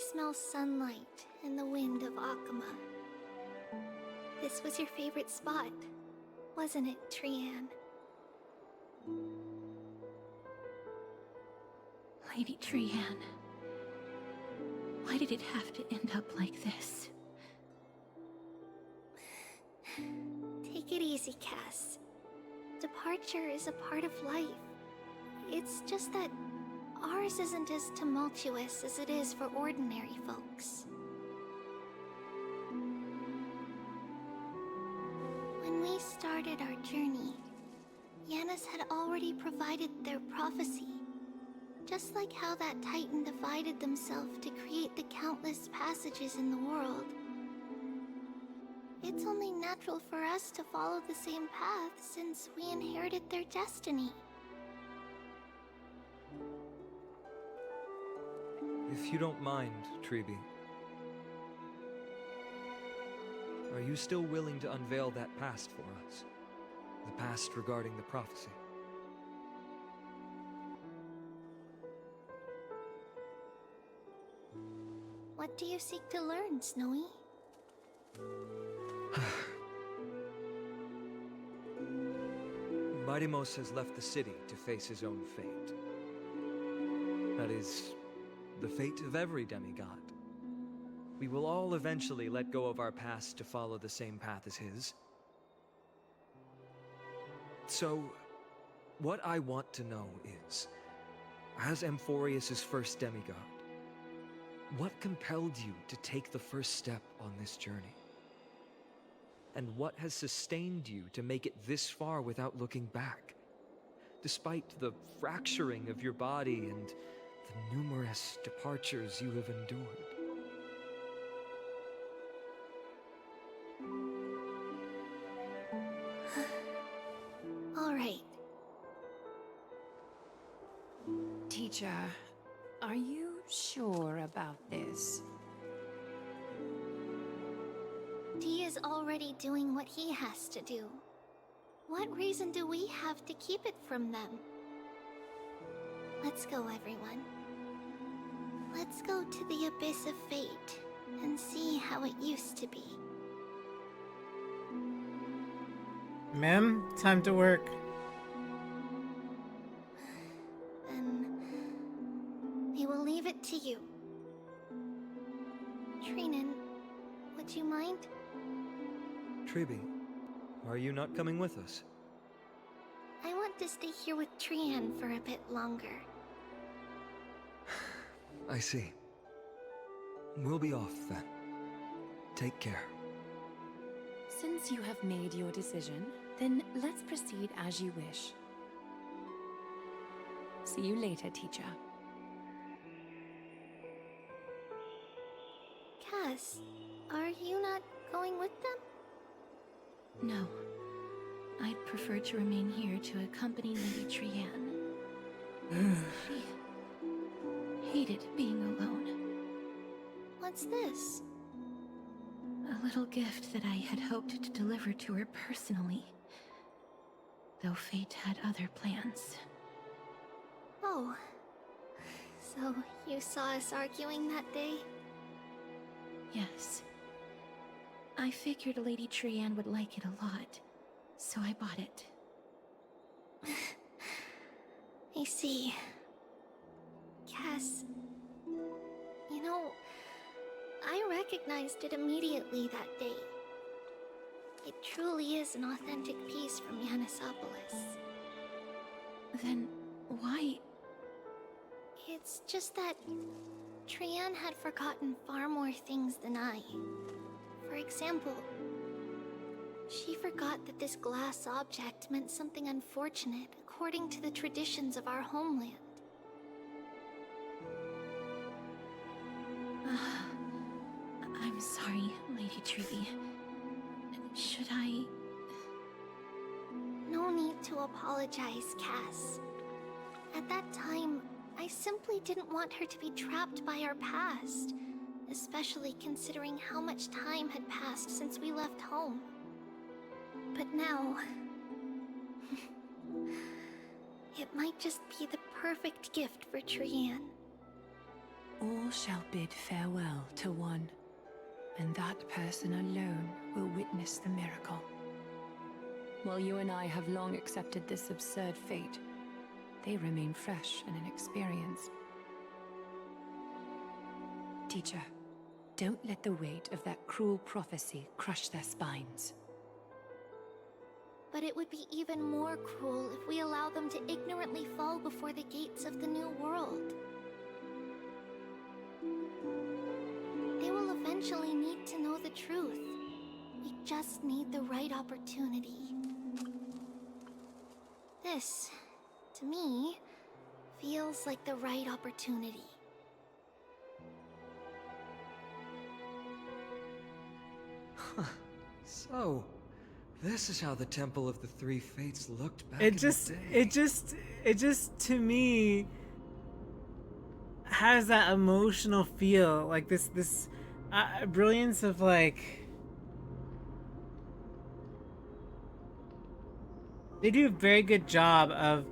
smell sunlight and the wind of Akuma. This was your favorite spot, wasn't it, Trian? Lady Trian, why did it have to end up like this? Take it easy, Cass. Departure is a part of life. It's just that ours isn't as tumultuous as it is for ordinary folks. When we started our journey, Yanis had already provided their prophecy. Just like how that Titan divided themselves to create the countless passages in the world. It's only natural for us to follow the same path since we inherited their destiny. If you don't mind, Tribi, are you still willing to unveil that past for us? The past regarding the prophecy? What do you seek to learn, Snowy? Midimos has left the city to face his own fate. That is, the fate of every demigod. We will all eventually let go of our past to follow the same path as his. So, what I want to know is, as Amphoreus' first demigod, what compelled you to take the first step on this journey? And what has sustained you to make it this far without looking back? Despite the fracturing of your body and the numerous departures you have endured. All right. Teacher, are you sure about this? D is already doing what he has to do. What reason do we have to keep it from them? Let's go, everyone. Let's go to the abyss of fate and see how it used to be. Ma'am, time to work. Then we will leave it to you. Trinan, would you mind? Tribi, are you not coming with us? I want to stay here with Trian for a bit longer. I see. We'll be off then. Take care. Since you have made your decision, then let's proceed as you wish. See you later, teacher. Cass, are you not going with them? No. I'd prefer to remain here to accompany Lady Trian. She hated being alone. What's this? A little gift that I had hoped to deliver to her personally. Though fate had other plans. Oh. So you saw us arguing that day? Yes. I figured Lady Trian would like it a lot, so I bought it. I see. Cass, you know, I recognized it immediately that day. It truly is an authentic piece from Yanisopolis. Then why? It's just that Trian had forgotten far more things than I. For example, she forgot that this glass object meant something unfortunate according to the traditions of our homeland. I'm sorry, Lady Tribi. Should I... No need to apologize, Cass. At that time, I simply didn't want her to be trapped by our past, especially considering how much time had passed since we left home. But now... it might just be the perfect gift for Trian. all shall bid farewell to one, and that person alone will witness the miracle. While you and I have long accepted this absurd fate, they remain fresh and inexperienced. Teacher, don't let the weight of that cruel prophecy crush their spines. But it would be even more cruel if we allow them to ignorantly fall before the gates of the new world. They will eventually need to know the truth. We just need the right opportunity. This, to me, feels like the right opportunity. So, this is how the Temple of the Three Fates looked back It just to me has that emotional feel, like this brilliance of like, they do a very good job of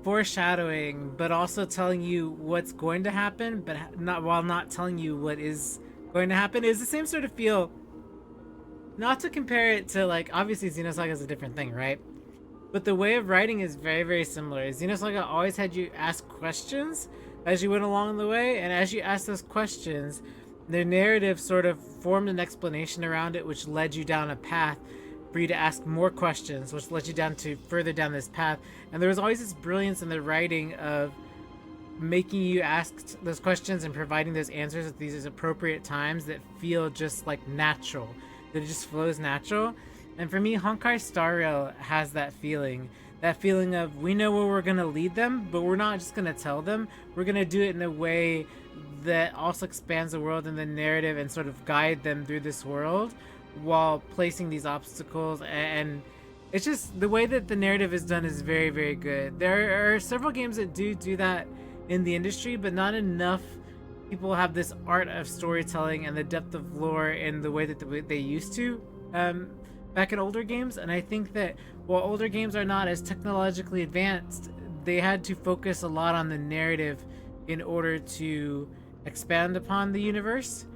foreshadowing, but also telling you what's going to happen, but not telling you what is going to happen. It's the same sort of feel. Not to compare it to, like, obviously Xenosaga is a different thing, right? But the way of writing is very, very similar. Xenosaga always had you ask questions as you went along the way, and as you asked those questions, the narrative sort of formed an explanation around it, which led you down a path for you to ask more questions, which led you down to further down this path. And there was always this brilliance in the writing of making you ask those questions and providing those answers at these appropriate times that feel just like natural. That it just flows natural. And for me, Honkai Star Rail has that feeling of, we know where we're going to lead them, but we're not just going to tell them. We're going to do it in a way that also expands the world and the narrative and sort of guide them through this world while placing these obstacles. And it's just the way that the narrative is done is very, very good. There are several games that do that in the industry, but not enough people have this art of storytelling and the depth of lore in the way that they used to back in older games. And I think that while older games are not as technologically advanced, they had to focus a lot on the narrative in order to expand upon the universe.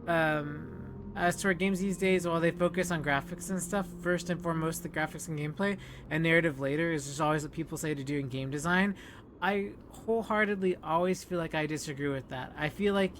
As to our games these days, while they focus on graphics and stuff, first and foremost the graphics and gameplay, and narrative later is just always what people say to do in game design. I wholeheartedly always feel like I disagree with that. I feel like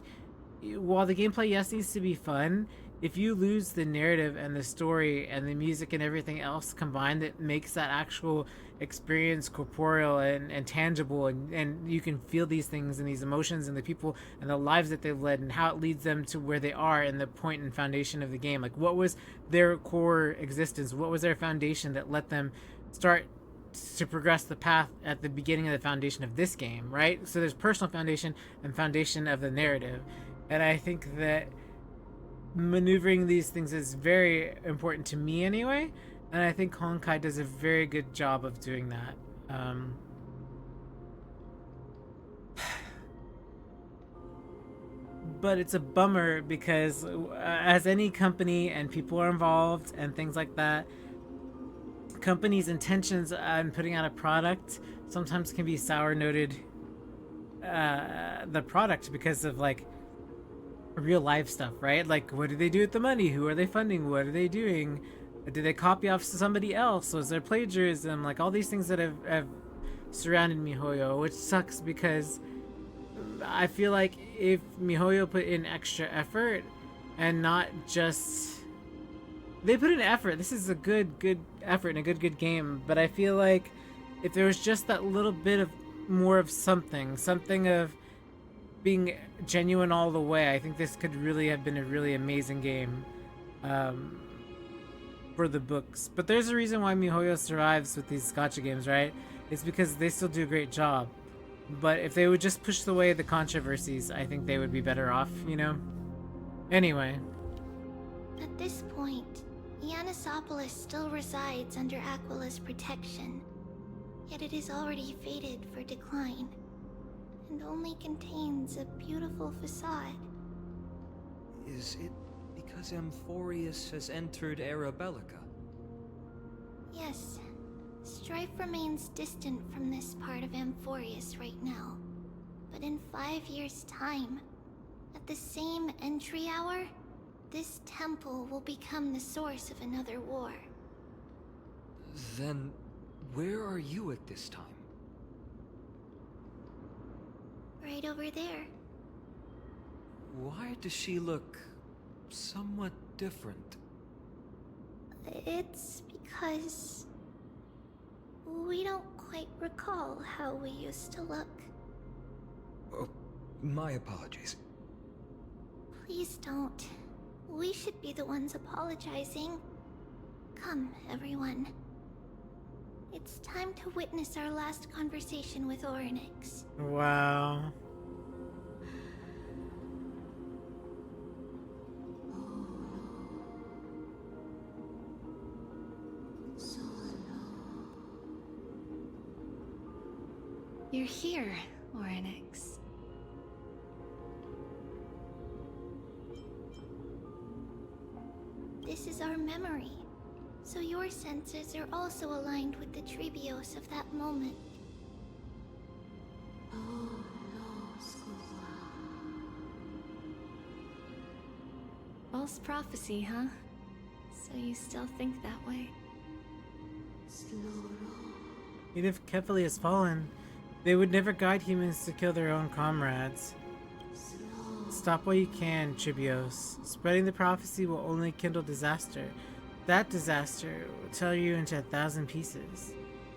while the gameplay, yes, needs to be fun, if you lose the narrative and the story and the music and everything else combined that makes that actual experience corporeal and tangible, and you can feel these things and these emotions and the people and the lives that they've led and how it leads them to where they are and the point and foundation of the game. Like, what was their core existence? What was their foundation that let them start to progress the path at the beginning of the foundation of this game, right? So there's personal foundation and foundation of the narrative. And I think that maneuvering these things is very important to me anyway. And I think Honkai does a very good job of doing that. But it's a bummer because as any company and people are involved and things like that, companies' intentions on putting out a product sometimes can be sour noted the product because of like real life stuff, right? Like, what do they do with the money? Who are they funding? What are they doing? Did they copy off somebody else? Was there plagiarism? Like all these things that have surrounded Mihoyo, which sucks because I feel like if Mihoyo put in extra effort and not just, they put in effort. This is a good effort and a good game, but I feel like if there was just that little bit of more of something of being genuine all the way, I think this could really have been a really amazing game for the books. But there's a reason why Mihoyo survives with these Gacha games, right? It's because they still do a great job. But if they would just push away the controversies, I think they would be better off, you know? Anyway. At this point, Ianisopolis still resides under Aquila's protection, yet it is already fated for decline, and only contains a beautiful facade. Is it because Amphoreus has entered Era Bellica? Yes, strife remains distant from this part of Amphoreus right now, but in 5 years' time, At the same entry hour, this temple will become the source of another war. Then, where are you at this time? Right over there. Why does she look somewhat different? It's because we don't quite recall how we used to look. Oh, my apologies. Please don't. We should be the ones apologizing. Come, everyone. It's time to witness our last conversation with Orynyx. Wow. You're here, Orynyx. This is our memory, so your senses are also aligned with the Tribios of that moment. False prophecy, huh? So you still think that way? Even if Kefali has fallen, they would never guide humans to kill their own comrades. Stop while you can, Tribios. Spreading the prophecy will only kindle disaster. That disaster will tear you into 1,000 pieces.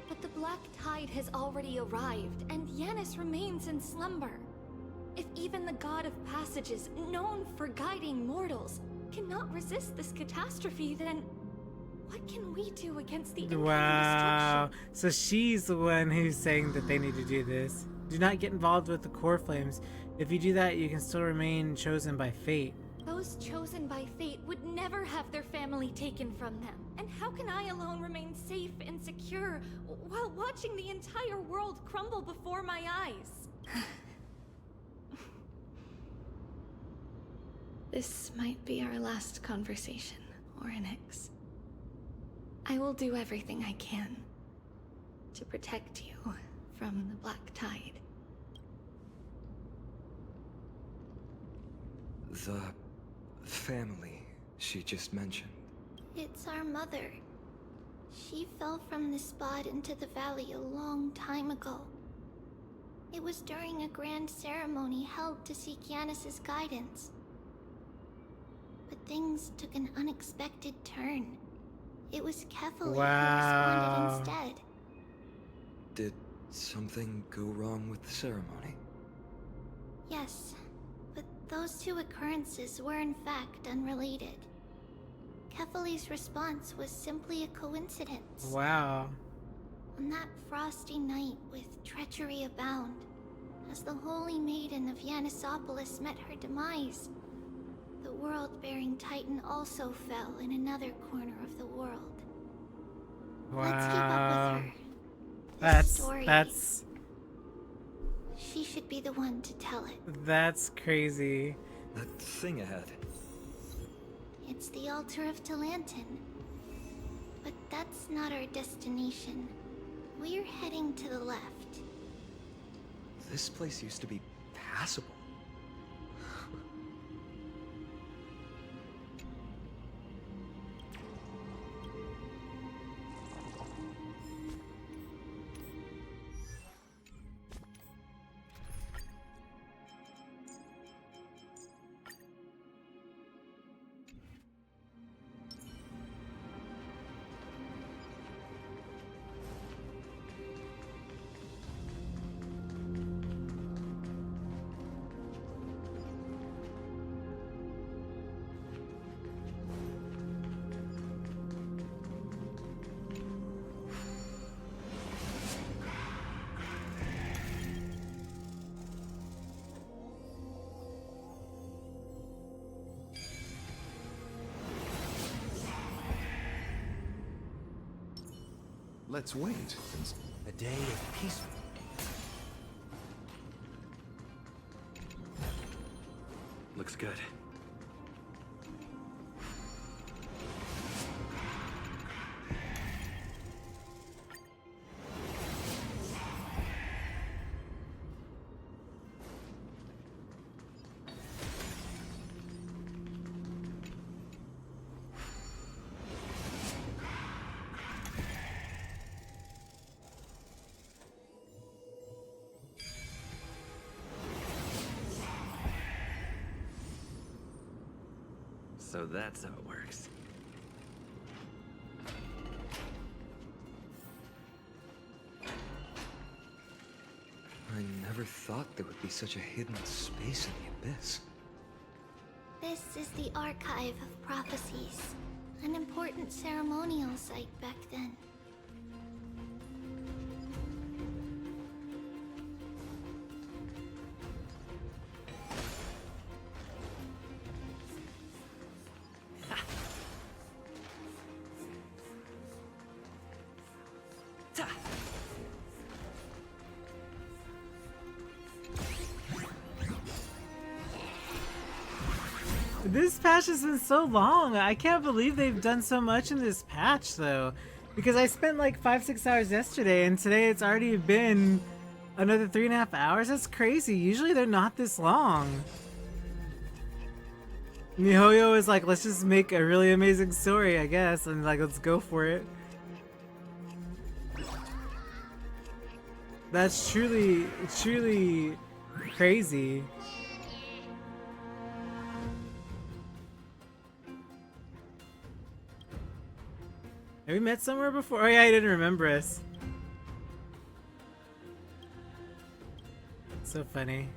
But the Black Tide has already arrived, and Yanis remains in slumber. If even the God of Passages, known for guiding mortals, cannot resist this catastrophe, then what can we do against the incoming Wow. destruction? So she's the one who's saying that they need to do this. Do not get involved with the core flames. If you do that, you can still remain chosen by fate. Those chosen by fate would never have their family taken from them. And how can I alone remain safe and secure while watching the entire world crumble before my eyes? This might be our last conversation, Orynyx. I will do everything I can to protect you from the Black Tide. The family she just mentioned. It's our mother. She fell from the spot into the valley a long time ago. It was during a grand ceremony held to seek Yanis's guidance. But things took an unexpected turn. It was Kefali Wow. who responded instead. Did something go wrong with the ceremony? Yes, but those two occurrences were in fact unrelated. Kefali's response was simply a coincidence. Wow. On that frosty night with treachery abound, as the holy maiden of Yanisopolis met her demise, the world-bearing titan also fell in another corner of the world. Let's keep up Wow. with her. This story, That's she should be the one to tell it. That's crazy. That thing ahead. It's the altar of Talantin. But that's not our destination. We're heading to the left. This place used to be passable. Let's wait. A day of peaceful. Looks good. So that's how it works. I never thought there would be such a hidden space in the Abyss. This is the Archive of Prophecies, an important ceremonial site back then. This patch has been so long. I can't believe they've done so much in this patch, though. Because I spent like 5-6 hours yesterday, and today it's already been another 3.5 hours. That's crazy. Usually they're not this long. Mihoyo is like, let's just make a really amazing story, I guess, and like, let's go for it. That's truly crazy. Have we met somewhere before? Oh yeah, I didn't remember us. So funny.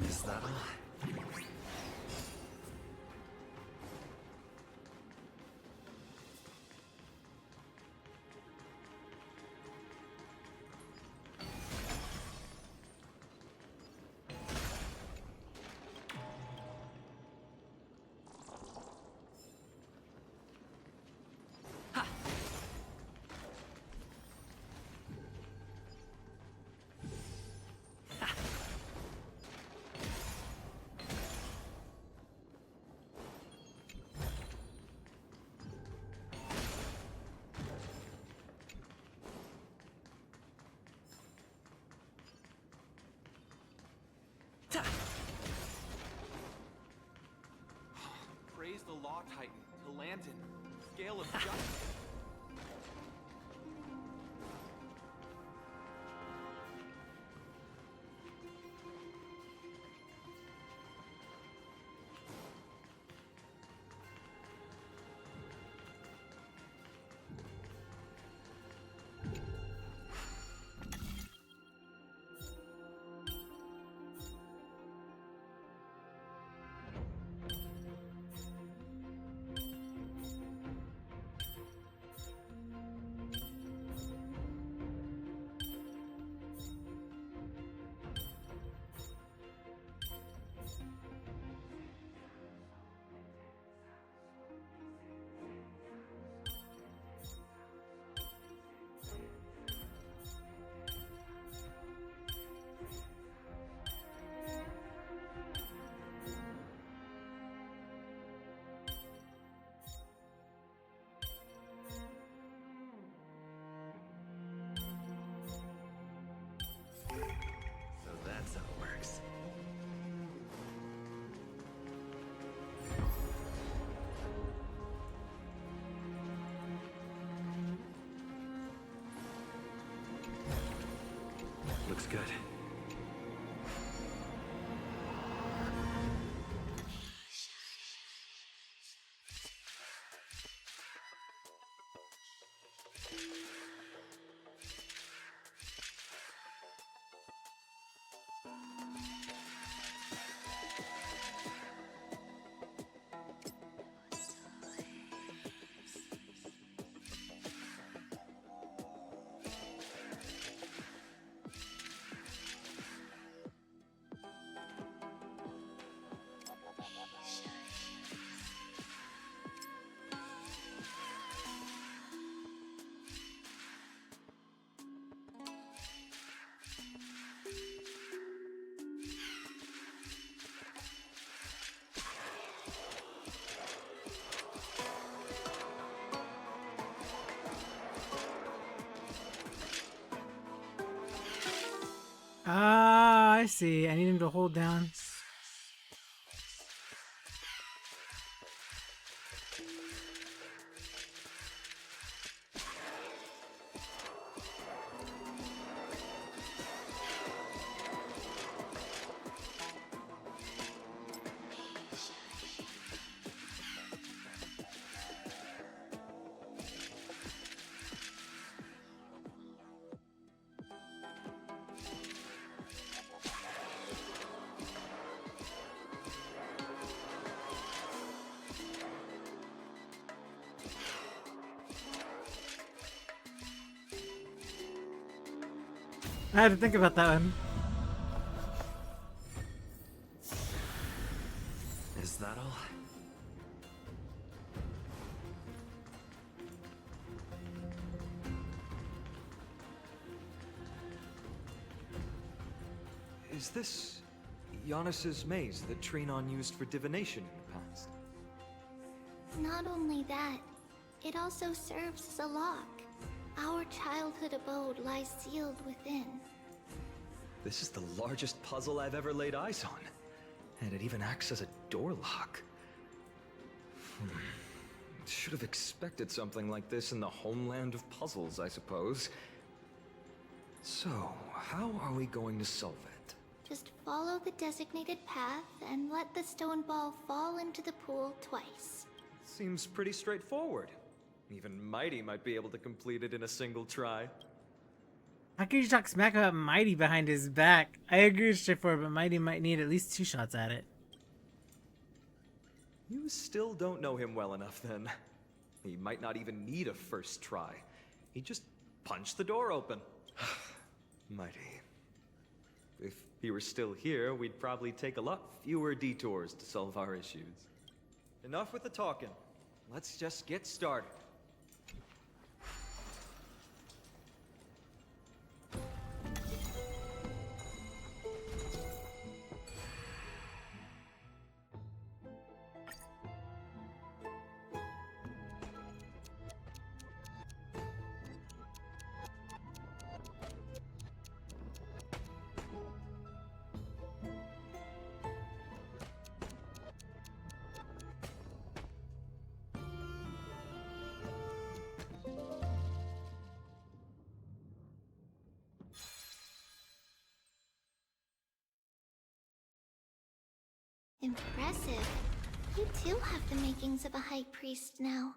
Is that all? Praise the Law Titan, to Landon, scale of justice. So that's how it works. Looks good. I see. I need him to hold down. I had to think about that one. Is that all? Is this Giannis's maze that Trinon used for divination in the past? Not only that, it also serves as a lock. Our childhood abode lies sealed within. This is the largest puzzle I've ever laid eyes on. And it even acts as a door lock. Should have expected something like this in the homeland of puzzles, I suppose. So, how are we going to solve it? Just follow the designated path and let the stone ball fall into the pool twice. Seems pretty straightforward. Even Mighty might be able to complete it in a single try. How can you talk smack about Mighty behind his back? I agree with straightforward, but Mighty might need at least 2 shots at it. You still don't know him well enough then. He might not even need a first try. He just punched the door open. Mighty. If he were still here, we'd probably take a lot fewer detours to solve our issues. Enough with the talking. Let's just get started. Impressive. You too have the makings of a high priest now.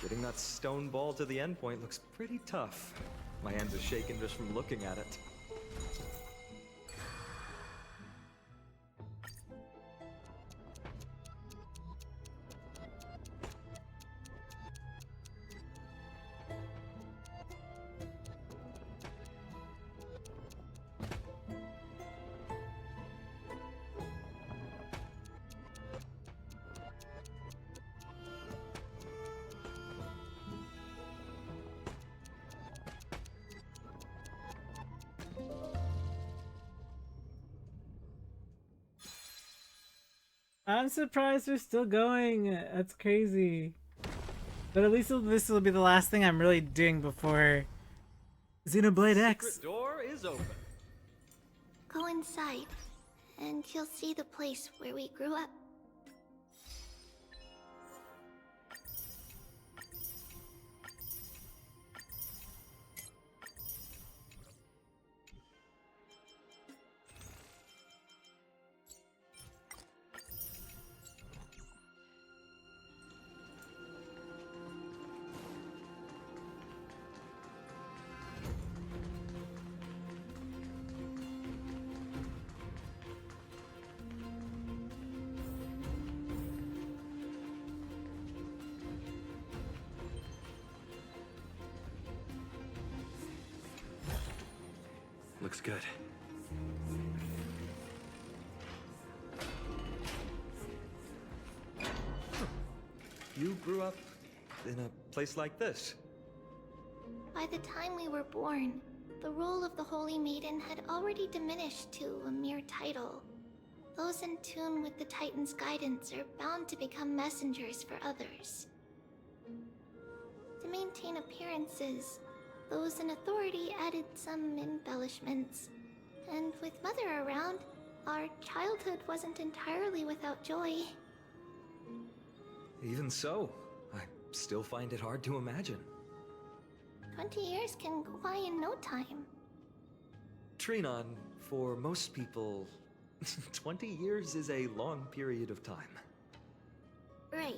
Getting that stone ball to the endpoint looks pretty tough. My hands are shaking just from looking at it. I'm surprised we're still going. That's crazy. But at least this will be the last thing I'm really doing before Xenoblade X. Secret door is open. Go inside, and you'll see the place where we grew up. Looks good. You grew up in a place like this? By the time we were born, the role of the Holy Maiden had already diminished to a mere title. Those in tune with the Titan's guidance are bound to become messengers for others. To maintain appearances, those in authority added some embellishments. And with Mother around, our childhood wasn't entirely without joy. Even so, I still find it hard to imagine. 20 years can go by in no time. Trinon, for most people, 20 years is a long period of time. Right.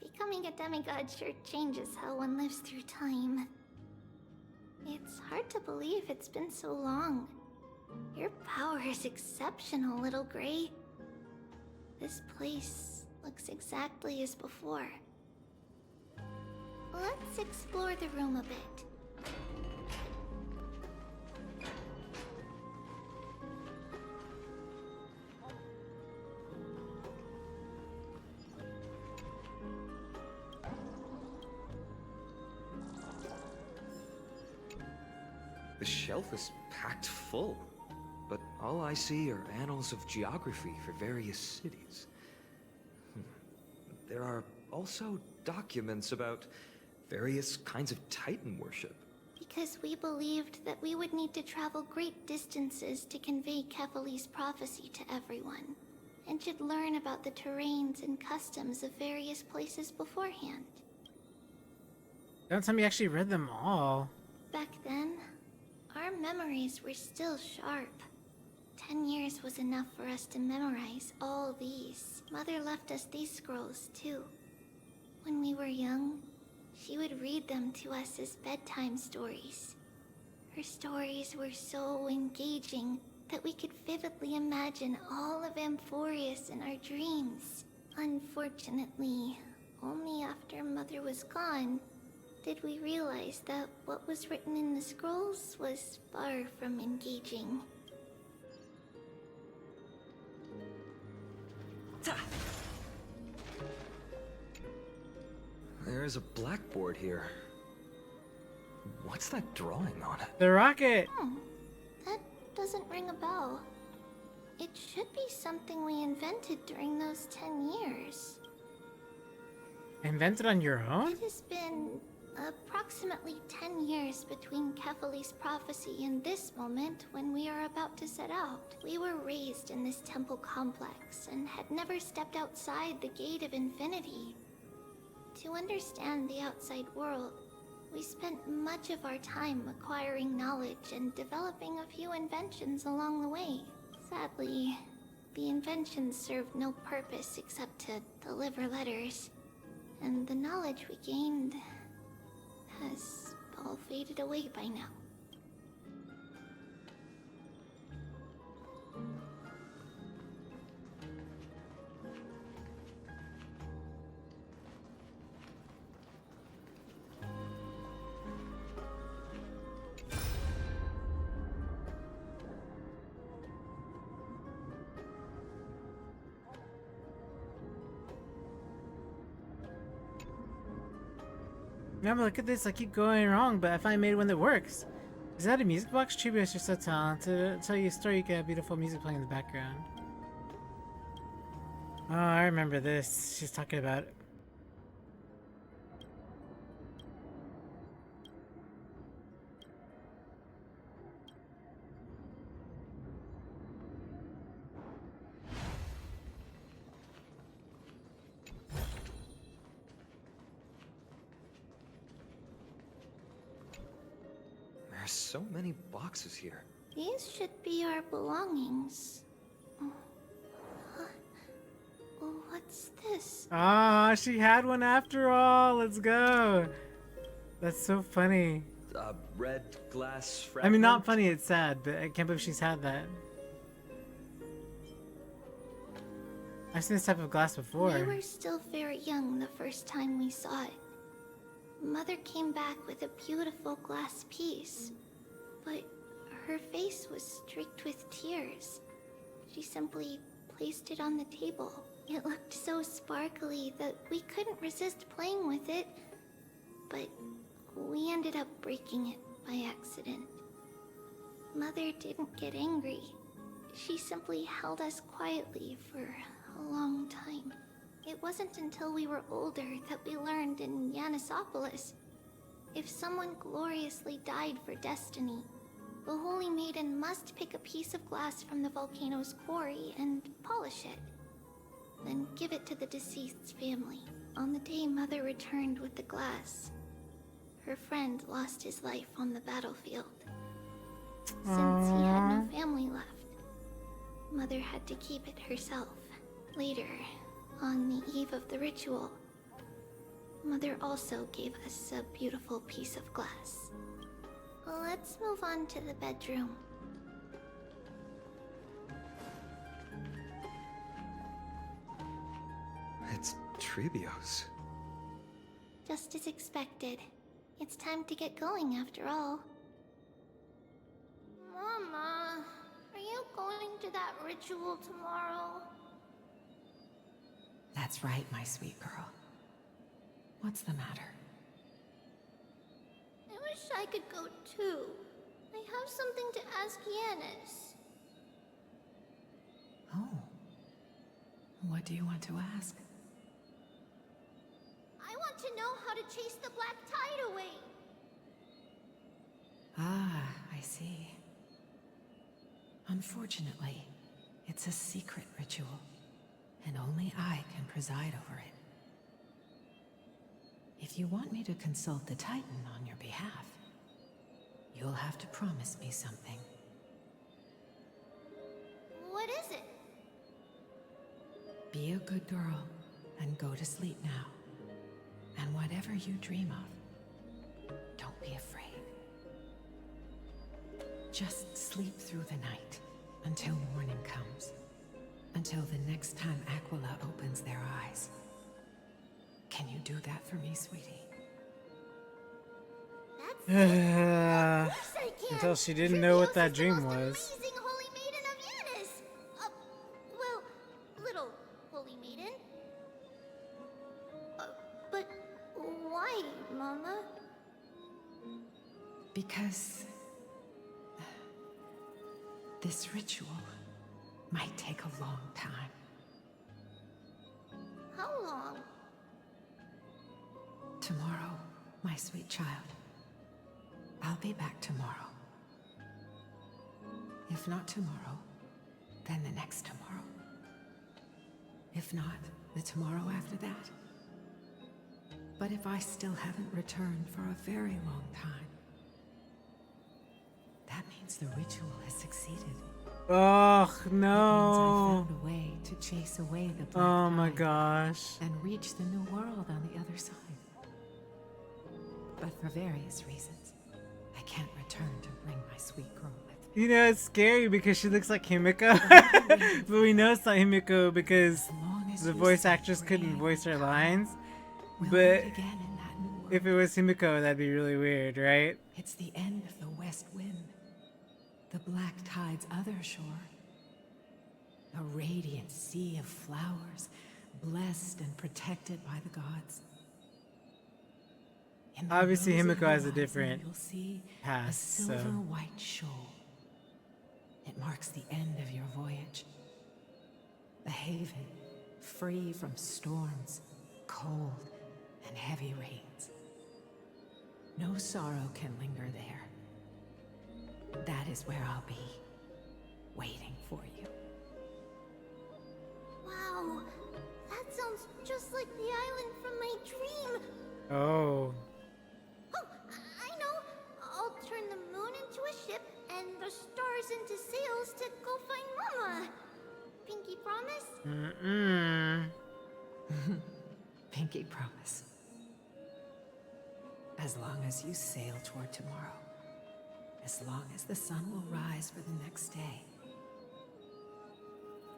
Becoming a demigod sure changes how one lives through time. It's hard to believe it's been so long. Your power is exceptional, Little Gray. This place looks exactly as before. Let's explore the room a bit. The shelf is packed full, but all I see are annals of geography for various cities. There are also documents about various kinds of Titan worship. Because we believed that we would need to travel great distances to convey Kefali's prophecy to everyone, and should learn about the terrains and customs of various places beforehand. Don't tell me you actually read them all. Back then, our memories were still sharp. 10 years was enough for us to memorize all these. Mother left us these scrolls, too. When we were young, she would read them to us as bedtime stories. Her stories were so engaging that we could vividly imagine all of Amphoreus in our dreams. Unfortunately, only after Mother was gone did we realize that what was written in the scrolls was far from engaging. There's a blackboard here. What's that drawing on it? The rocket! That doesn't ring a bell. It should be something we invented during those 10 years. Invented on your own? It has been approximately 10 years between Kefali's prophecy and this moment when we are about to set out. We were raised in this temple complex and had never stepped outside the gate of infinity. To understand the outside world, we spent much of our time acquiring knowledge and developing a few inventions along the way. Sadly, the inventions served no purpose except to deliver letters, and the knowledge we gained has all faded away by now. Yeah, but look at this, I keep going wrong, but I finally made one that works. Is that a music box? Tribulations, you're so talented. To tell you a story, you can have beautiful music playing in the background. Oh, I remember this. She's talking about it. There's so many boxes here. These should be our belongings. What's this? Ah, she had one after all. Let's go. That's so funny. Red glass fragment? I mean, not funny, it's sad, but I can't believe she's had that. I've seen this type of glass before. We were still very young the first time we saw it. Mother came back with a beautiful glass piece, but her face was streaked with tears. She simply placed it on the table. It looked so sparkly that we couldn't resist playing with it, but we ended up breaking it by accident. Mother didn't get angry. she simply held us quietly for a long time. It wasn't until we were older that we learned in Yanisopolis, if someone gloriously died for destiny, the Holy Maiden must pick a piece of glass from the volcano's quarry and polish it, then give it to the deceased's family. On the day Mother returned with the glass, her friend lost his life on the battlefield. Since he had no family left, Mother had to keep it herself. Later, on the eve of the ritual, Mother also gave us a beautiful piece of glass. Let's move on to the bedroom. It's Tribios. Just as expected. It's time to get going after all. Mama, are you going to that ritual tomorrow? That's right, my sweet girl. What's the matter? I wish I could go too. I have something to ask Yanis. Oh. What do you want to ask? I want to know how to chase the black tide away. Ah, I see. Unfortunately, it's a secret ritual, and only I can preside over it. If you want me to consult the Titan on your behalf, you'll have to promise me something. What is it? Be a good girl and go to sleep now. And whatever you dream of, don't be afraid. Just sleep through the night until morning comes. Until the next time Aquila opens their eyes. Can you do that for me, sweetie? That's of course I can. Until she didn't know what that Tribios is the dream most was. Amazing Holy Maiden of Yanis. Well, little Holy Maiden. But why, Mama? Because this ritual might take a long time. How long? Tomorrow, my sweet child. I'll be back tomorrow. If not tomorrow, then the next tomorrow. If not, the tomorrow after that. But if I still haven't returned for a very long time, that means the ritual has succeeded. Oh It means I no. found a way to chase away the black Oh my tide gosh. and reach the new world on the other side. But for various reasons, I can't return to bring my sweet girl with me. You know, it's scary because she looks like Himiko. But we know it's not Himiko because As long as the you voice stay actress couldn't brave voice her and lines. calm, we'll But meet again in that new world. if it was Himiko, that'd be really weird, right? It's the end of the west wind, the black tide's other shore. A radiant sea of flowers, blessed and protected by the gods. In the Obviously, rosy Himiko has a horizon, different you'll see a past, so- silver white shoal. It marks the end of your voyage. A haven, free from storms, cold, and heavy rains. No sorrow can linger there. That is where I'll be, waiting for you. Wow, that sounds just like the island from my dream. Oh. Oh, I know. I'll turn the moon into a ship and the stars into sails to go find Mama. Pinky promise? Mm-mm. Pinky promise. As long as you sail toward tomorrow. As long as the sun will rise for the next day.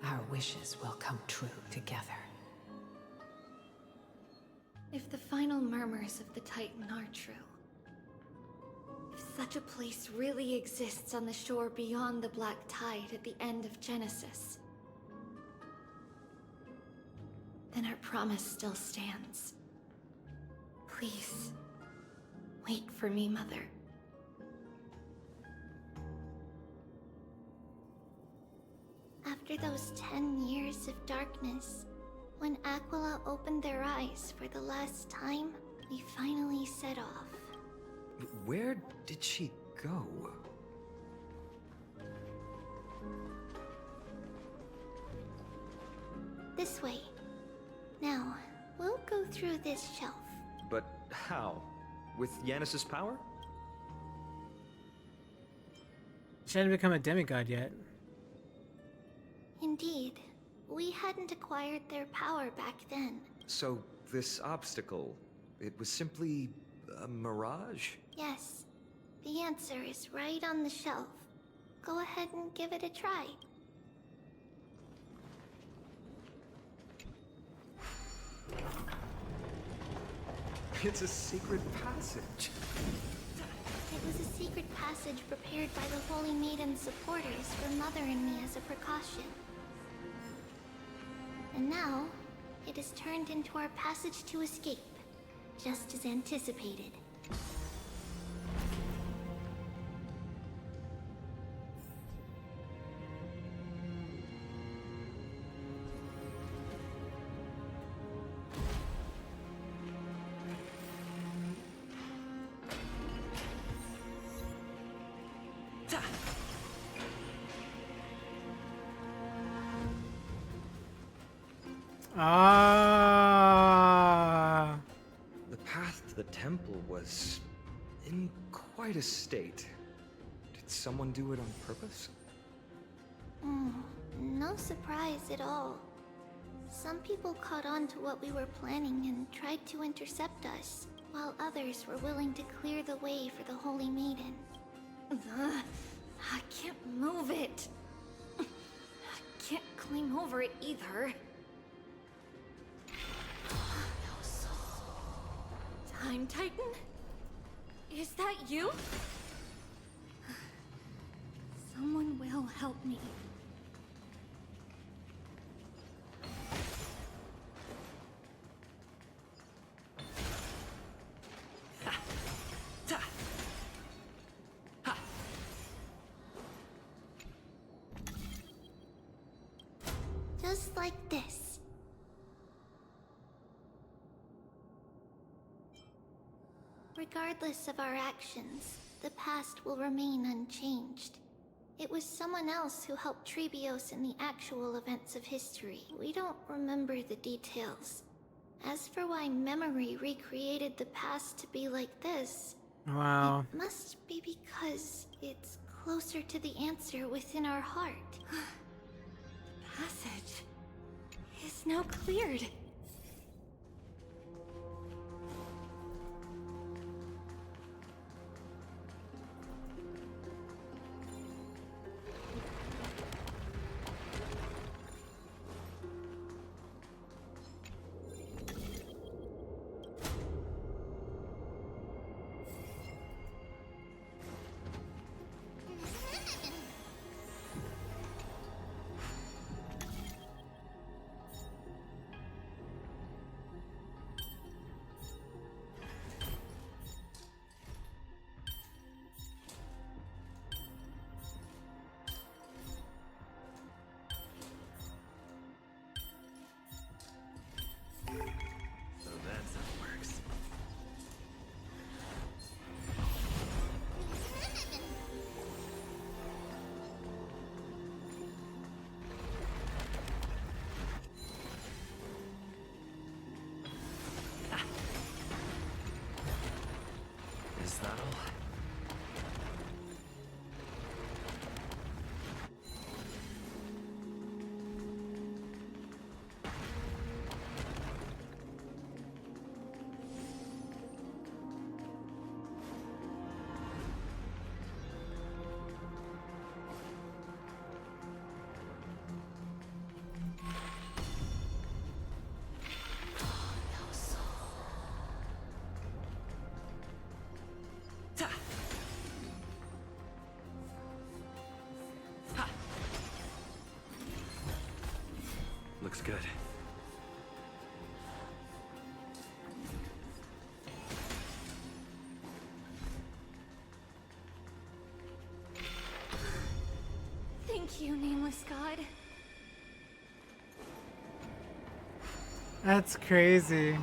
Our wishes will come true together. If the final murmurs of the Titan are true, if such a place really exists on the shore beyond the black tide at the end of Genesis, then our promise still stands. Please, wait for me, Mother. After those 10 years of darkness, when Aquila opened their eyes for the last time, we finally set off. Where did she go? This way. Now, we'll go through this shelf. But how? With Yanis's power? She hadn't become a demigod yet. Indeed, we hadn't acquired their power back then. So, this obstacle, it was simply a mirage? Yes, the answer is right on the shelf. Go ahead and give it a try. It's a secret passage. It was a secret passage prepared by the Holy Maiden's supporters for Mother and me as a precaution. And now, it is turned into our passage to escape, just as anticipated. Ah. The path to the temple was in quite a state. Did someone do it on purpose? No surprise at all. Some people caught on to what we were planning and tried to intercept us, while others were willing to clear the way for the Holy Maiden. I can't move it. I can't climb over it either. Time Titan? Is that you? Someone will help me. Just like this. Regardless of our actions, the past will remain unchanged. It was someone else who helped Tribulations in the actual events of history. We don't remember the details. As for why memory recreated the past to be like this, Wow. it must be because it's closer to the answer within our heart. Passage is now cleared. So that's how it works. Is that all? Looks good. Thank you, Nameless God. That's crazy.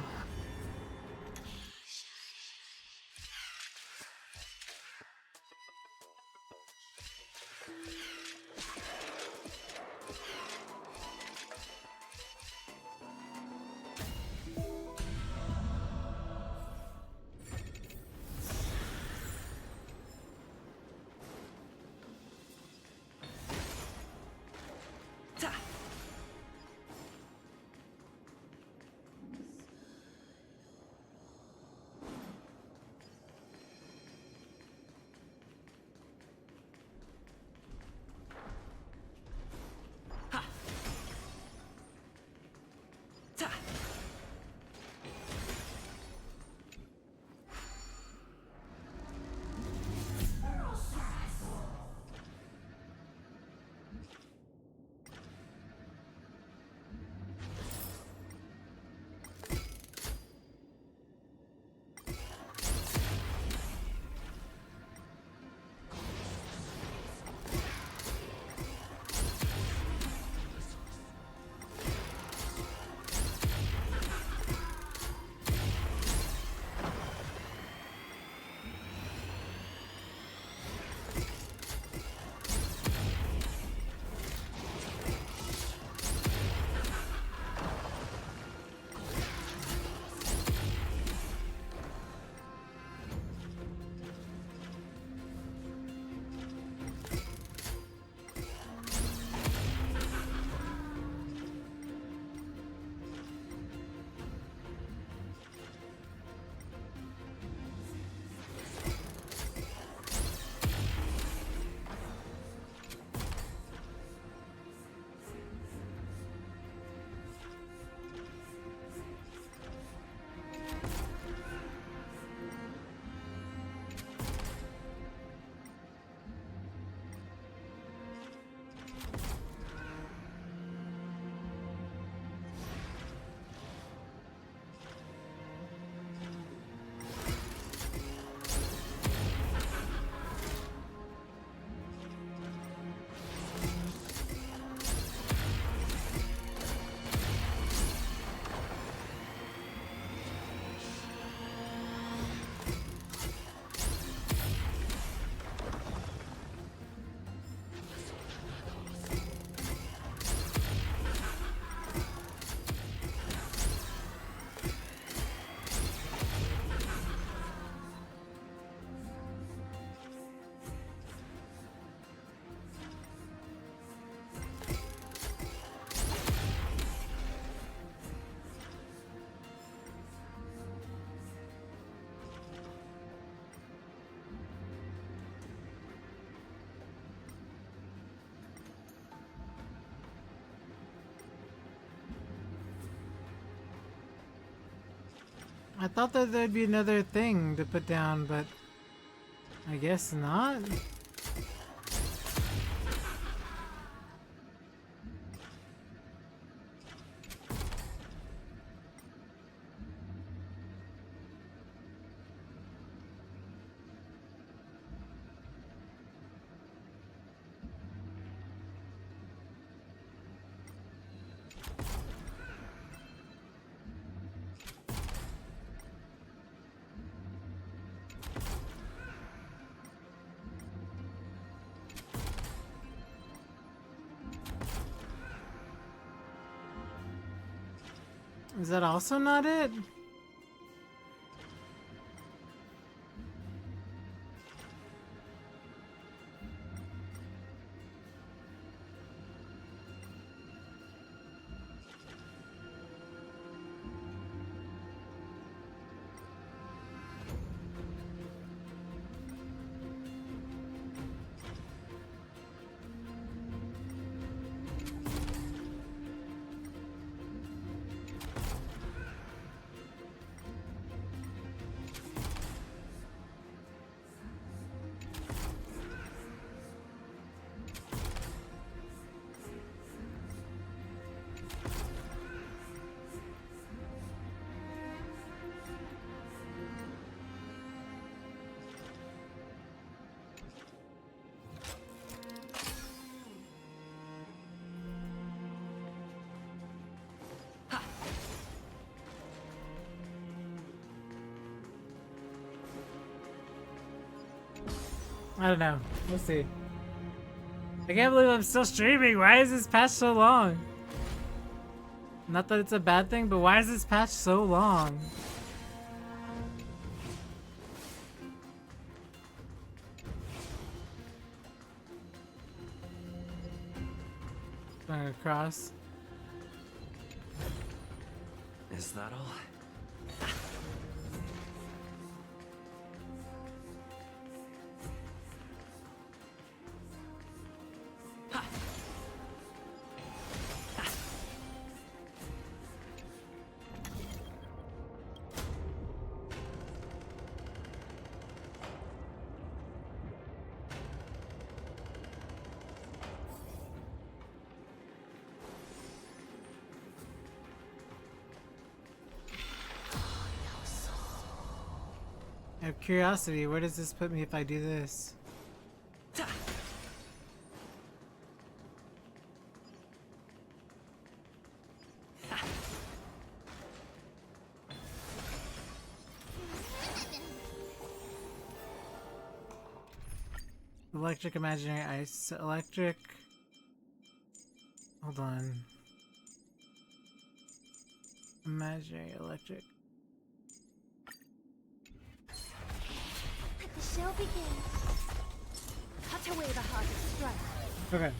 I thought that there'd be another thing to put down, but I guess not. Is that also not it? I don't know. We'll see. I can't believe I'm still streaming. Why is this patch so long? Not that it's a bad thing, but why is this patch so long? Going across. Is that all? I have curiosity. Where does this put me if I do this? Electric, imaginary ice, electric. Hold on. Imaginary electric. Let the show begin. Cut away the hardest strike. Okay.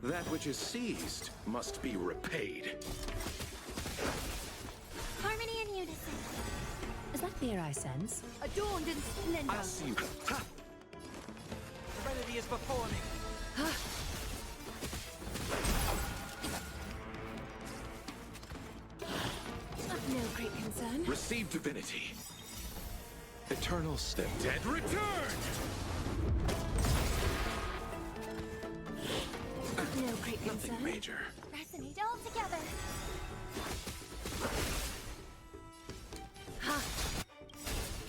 That which is seized must be repaid. Harmony and unison. Is that fear I sense? Adorned in splendor. I see you. Ha! Serenity is before me. Of no great concern. Receive divinity. Eternal step. Dead return! Of no great Nothing concern. major. Resonate all together. Ha!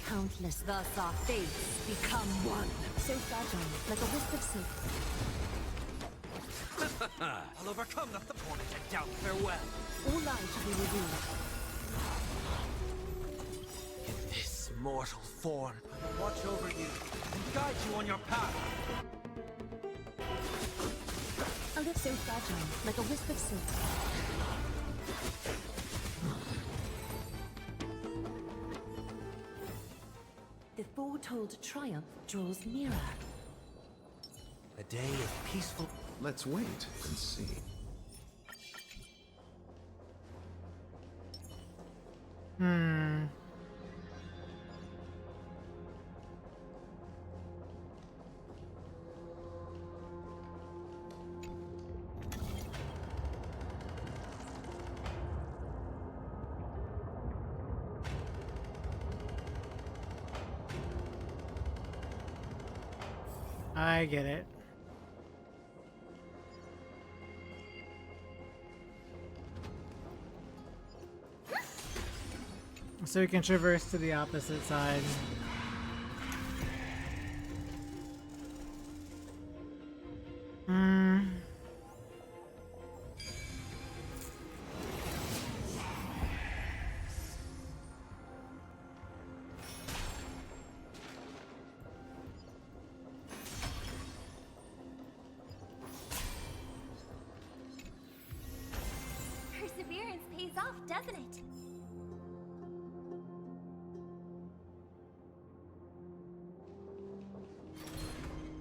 Countless, thus our fates become one. So fragile, like a wisp of silk. I'll overcome the opponent and down farewell. All life shall be revealed. In this mortal form, I will watch over you and guide you on your path. A lift so fragile, like a wisp of silk. The foretold triumph draws nearer. A day of peaceful. Let's wait and see. I get it. So we can traverse to the opposite side. Perseverance pays off, doesn't it?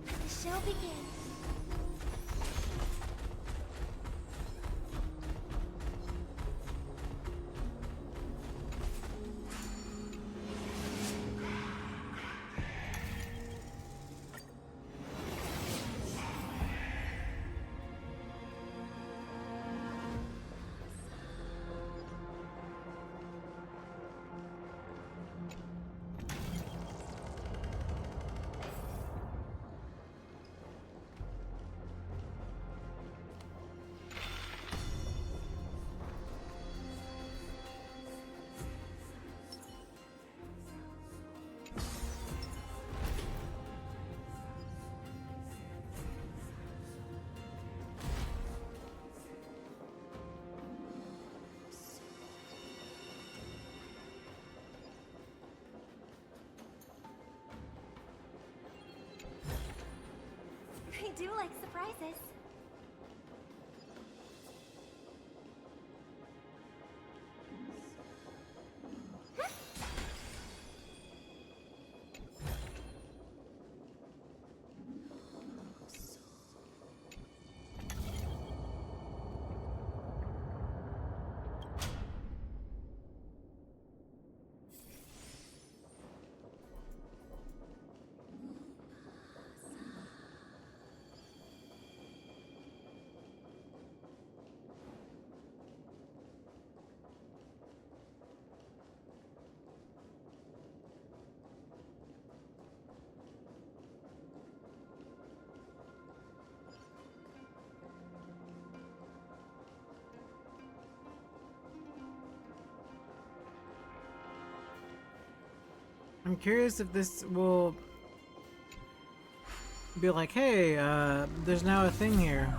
Let the show begin. do like surprises. I'm curious if this will be like, hey, there's now a thing here.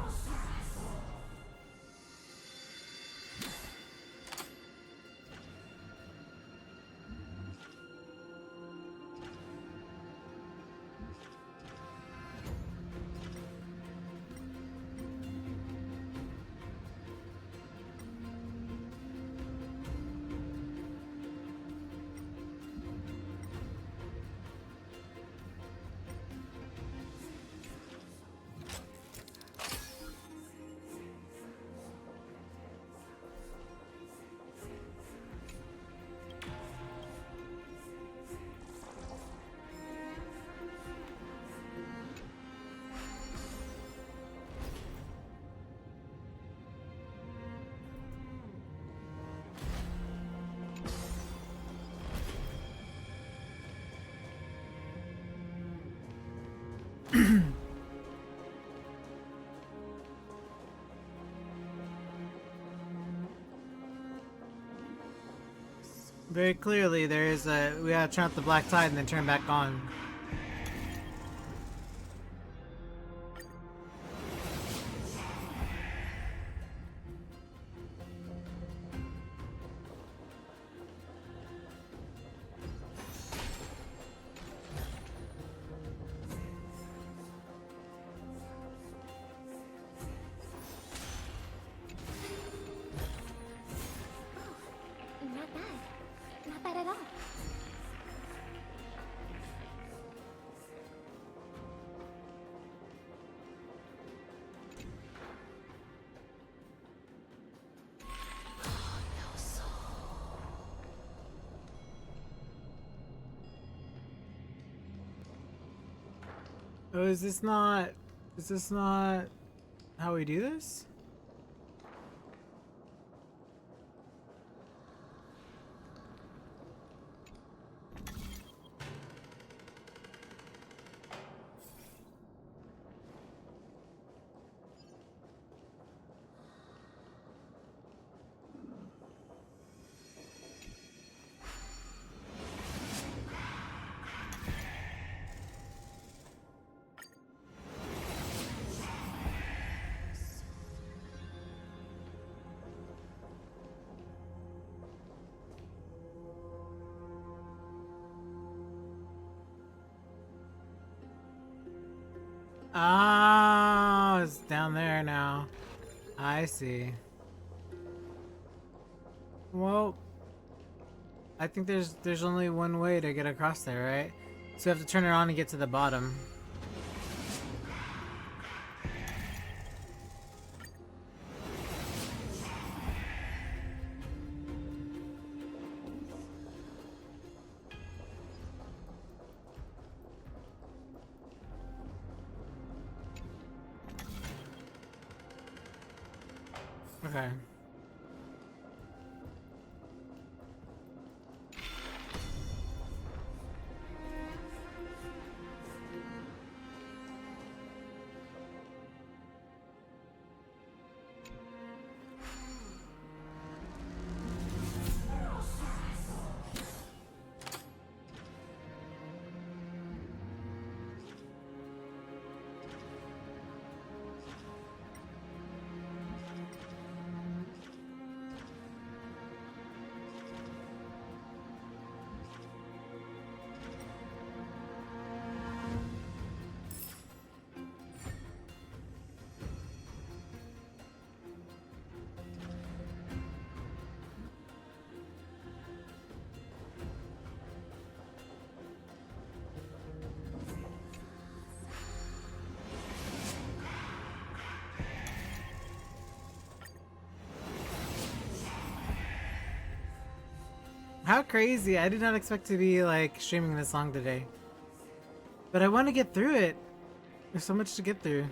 Very clearly, there is a. We gotta turn off the black tide and then turn back on. Not bad. Not bad at all. Oh, is this not? Is this not how we do this? Oh, it's down there now. I see. Well, I think there's only one way to get across there, right? So we have to turn it on and get to the bottom. Okay. How crazy. I did not expect to be like streaming this long today. But I want to get through it. There's so much to get through.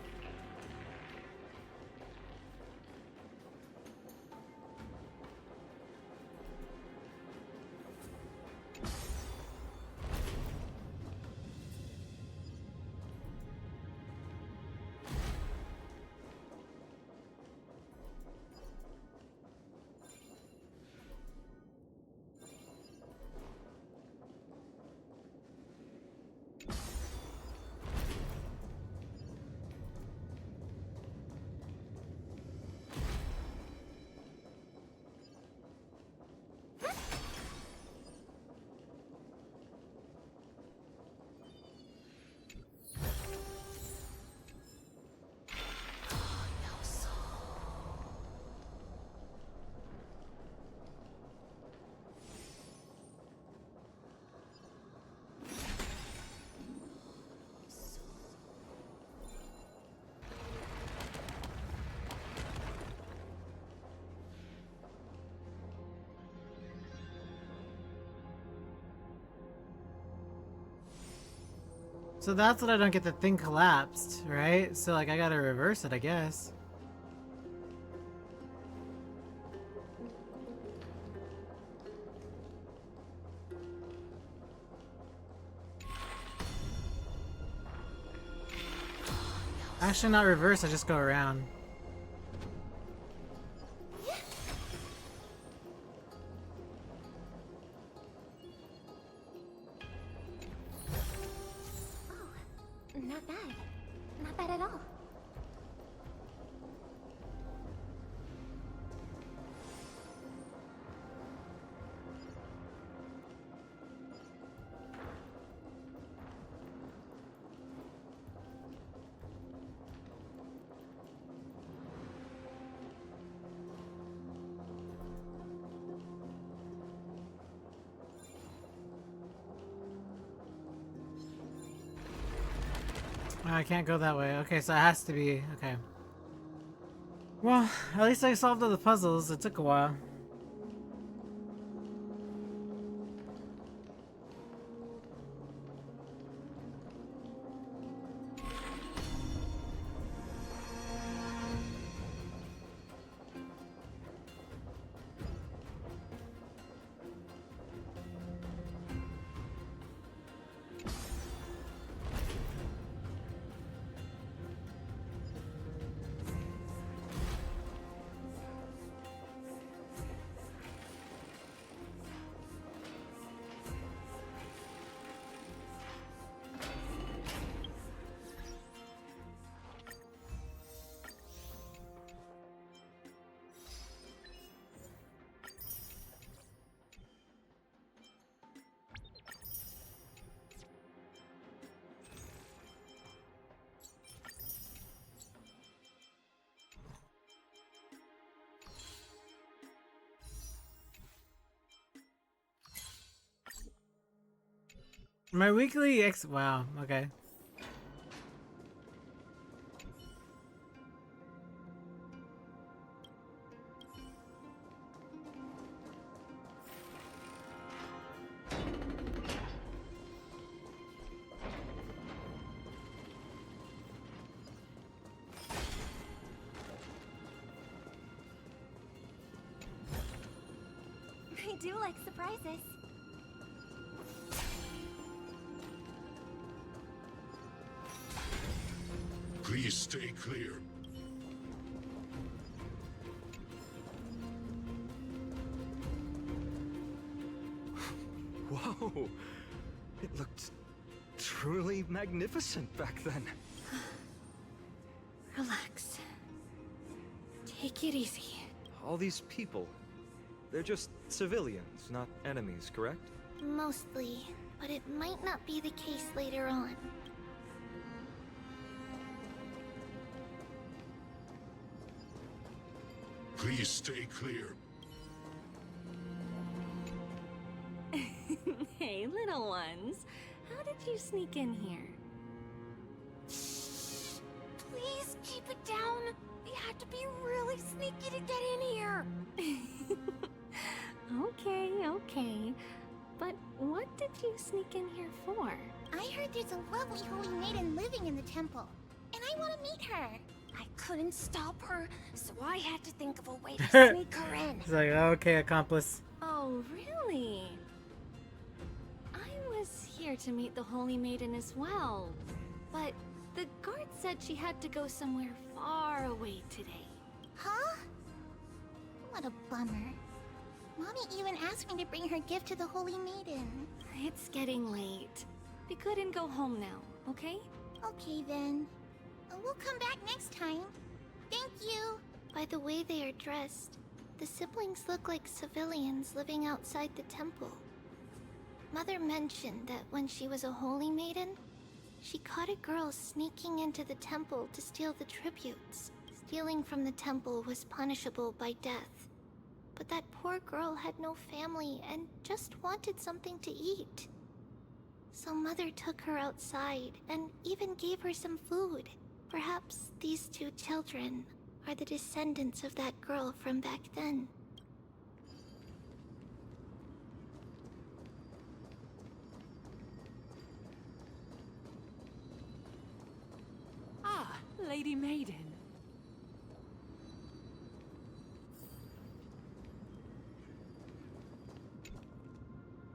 So that's what I don't get, the thing collapsed, right? So like I gotta reverse it, I guess. Actually not reverse, I just go around. Not bad. Not bad at all. Oh, I can't go that way. Okay, so it has to be... Okay. Well, at least I solved all the puzzles. It took a while. My weekly wow, okay. I do like surprises. Please stay clear. Whoa! It looked truly magnificent back then. Relax. Take it easy. All these people, they're just civilians, not enemies, correct? Mostly, but it might not be the case later on. Please stay clear. Hey, little ones. How did you sneak in here? Please keep it down. We had to be really sneaky to get in here. Okay, okay. you sneak in here for? I heard there's a lovely holy maiden living in the temple, and I want to meet her. I couldn't stop her, so I had to think of a way to sneak her in. It's like, okay, accomplice. Oh, really? I was here to meet the Holy Maiden as well, but the guard said she had to go somewhere far away today. Huh? What a bummer. Mommy even asked me to bring her gift to the Holy Maiden. It's getting late. We couldn't go home now, okay? Okay then. We'll come back next time. Thank you. By the way they are dressed, the siblings look like civilians living outside the temple. Mother mentioned that when she was a holy maiden, she caught a girl sneaking into the temple to steal the tributes. Stealing from the temple was punishable by death. But that poor girl had no family and just wanted something to eat. So Mother took her outside and even gave her some food. Perhaps these two children are the descendants of that girl from back then. Ah, Lady Maiden.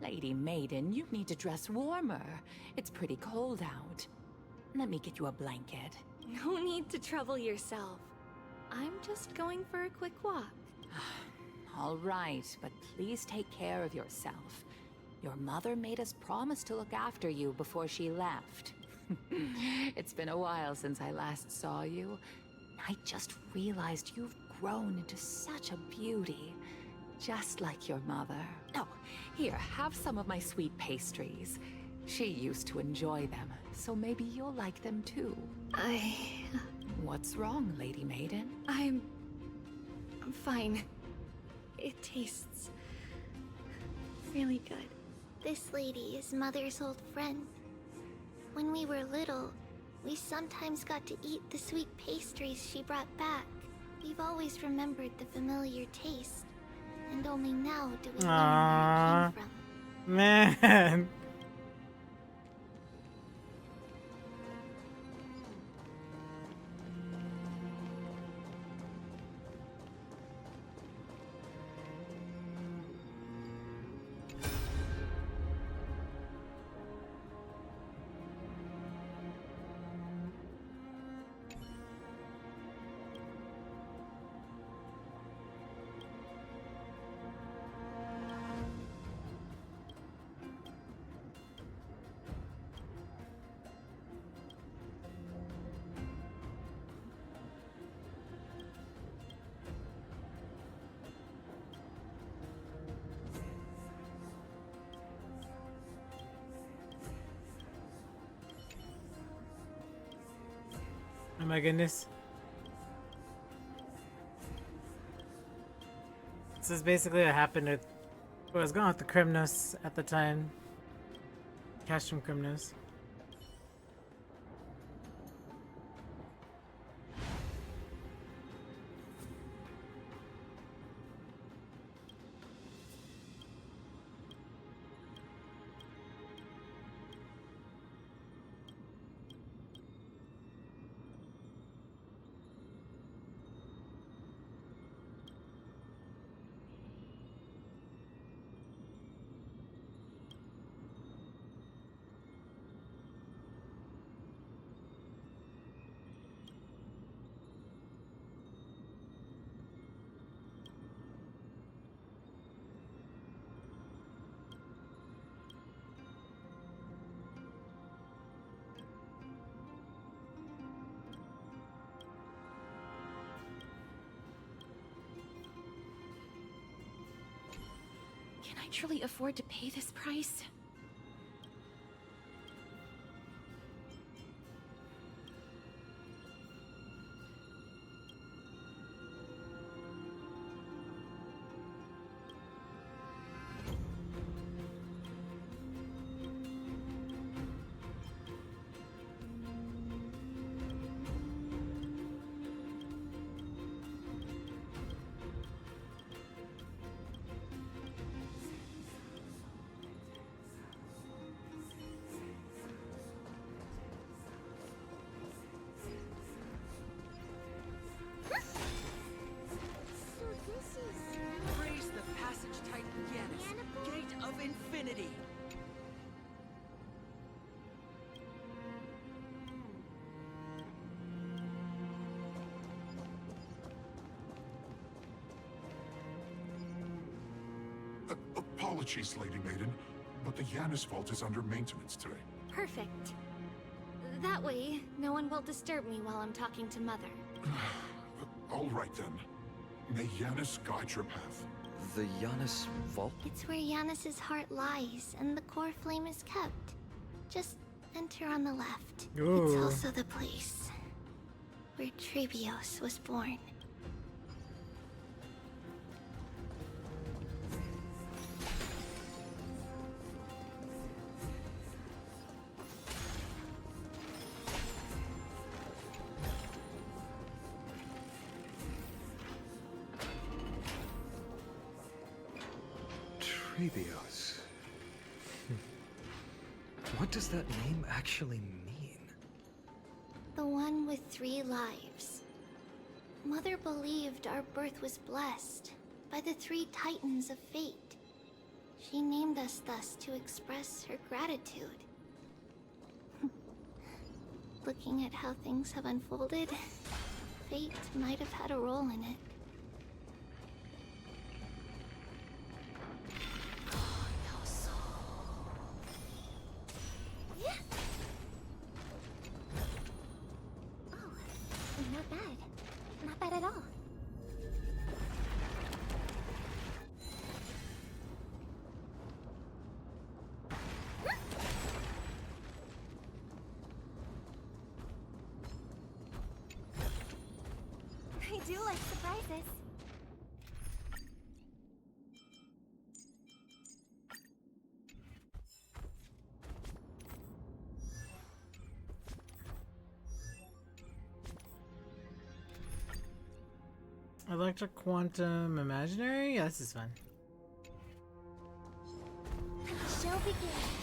Lady Maiden, you need to dress warmer. It's pretty cold out. Let me get you a blanket. No need to trouble yourself. I'm just going for a quick walk. All right, but please take care of yourself. Your mother made us promise to look after you before she left. It's been a while since I last saw you. I just realized you've grown into such a beauty. Just like your mother. Oh, here, have some of my sweet pastries. She used to enjoy them, so maybe you'll like them too. What's wrong, Lady Maiden? I'm fine. It tastes really good. This lady is Mother's old friend. When we were little, we sometimes got to eat the sweet pastries she brought back. We've always remembered the familiar taste, and only now do we learn where it came from. Man. Oh my goodness. This is basically what happened with what was going on with the Crimnos at the time. Castrum Crimnos. Can I truly afford to pay this price? Apologies, Lady Maiden, but the Yanis vault is under maintenance today. Perfect. That way, no one will disturb me while I'm talking to Mother. All right then. May Yanis guide your path. The Yanis vault? It's where Yanis's heart lies and the core flame is kept. Just enter on the left. It's Ooh. also the place where Tribulations was born. Tribulations. What does that name actually mean? The one with 3 lives. Mother believed our birth was blessed by the 3 titans of fate. She named us thus to express her gratitude. Looking at how things have unfolded, fate might have had a role in it. Not bad. Not bad at all. I do like surprises. Electric quantum imaginary? Yeah, this is fun. Show begins.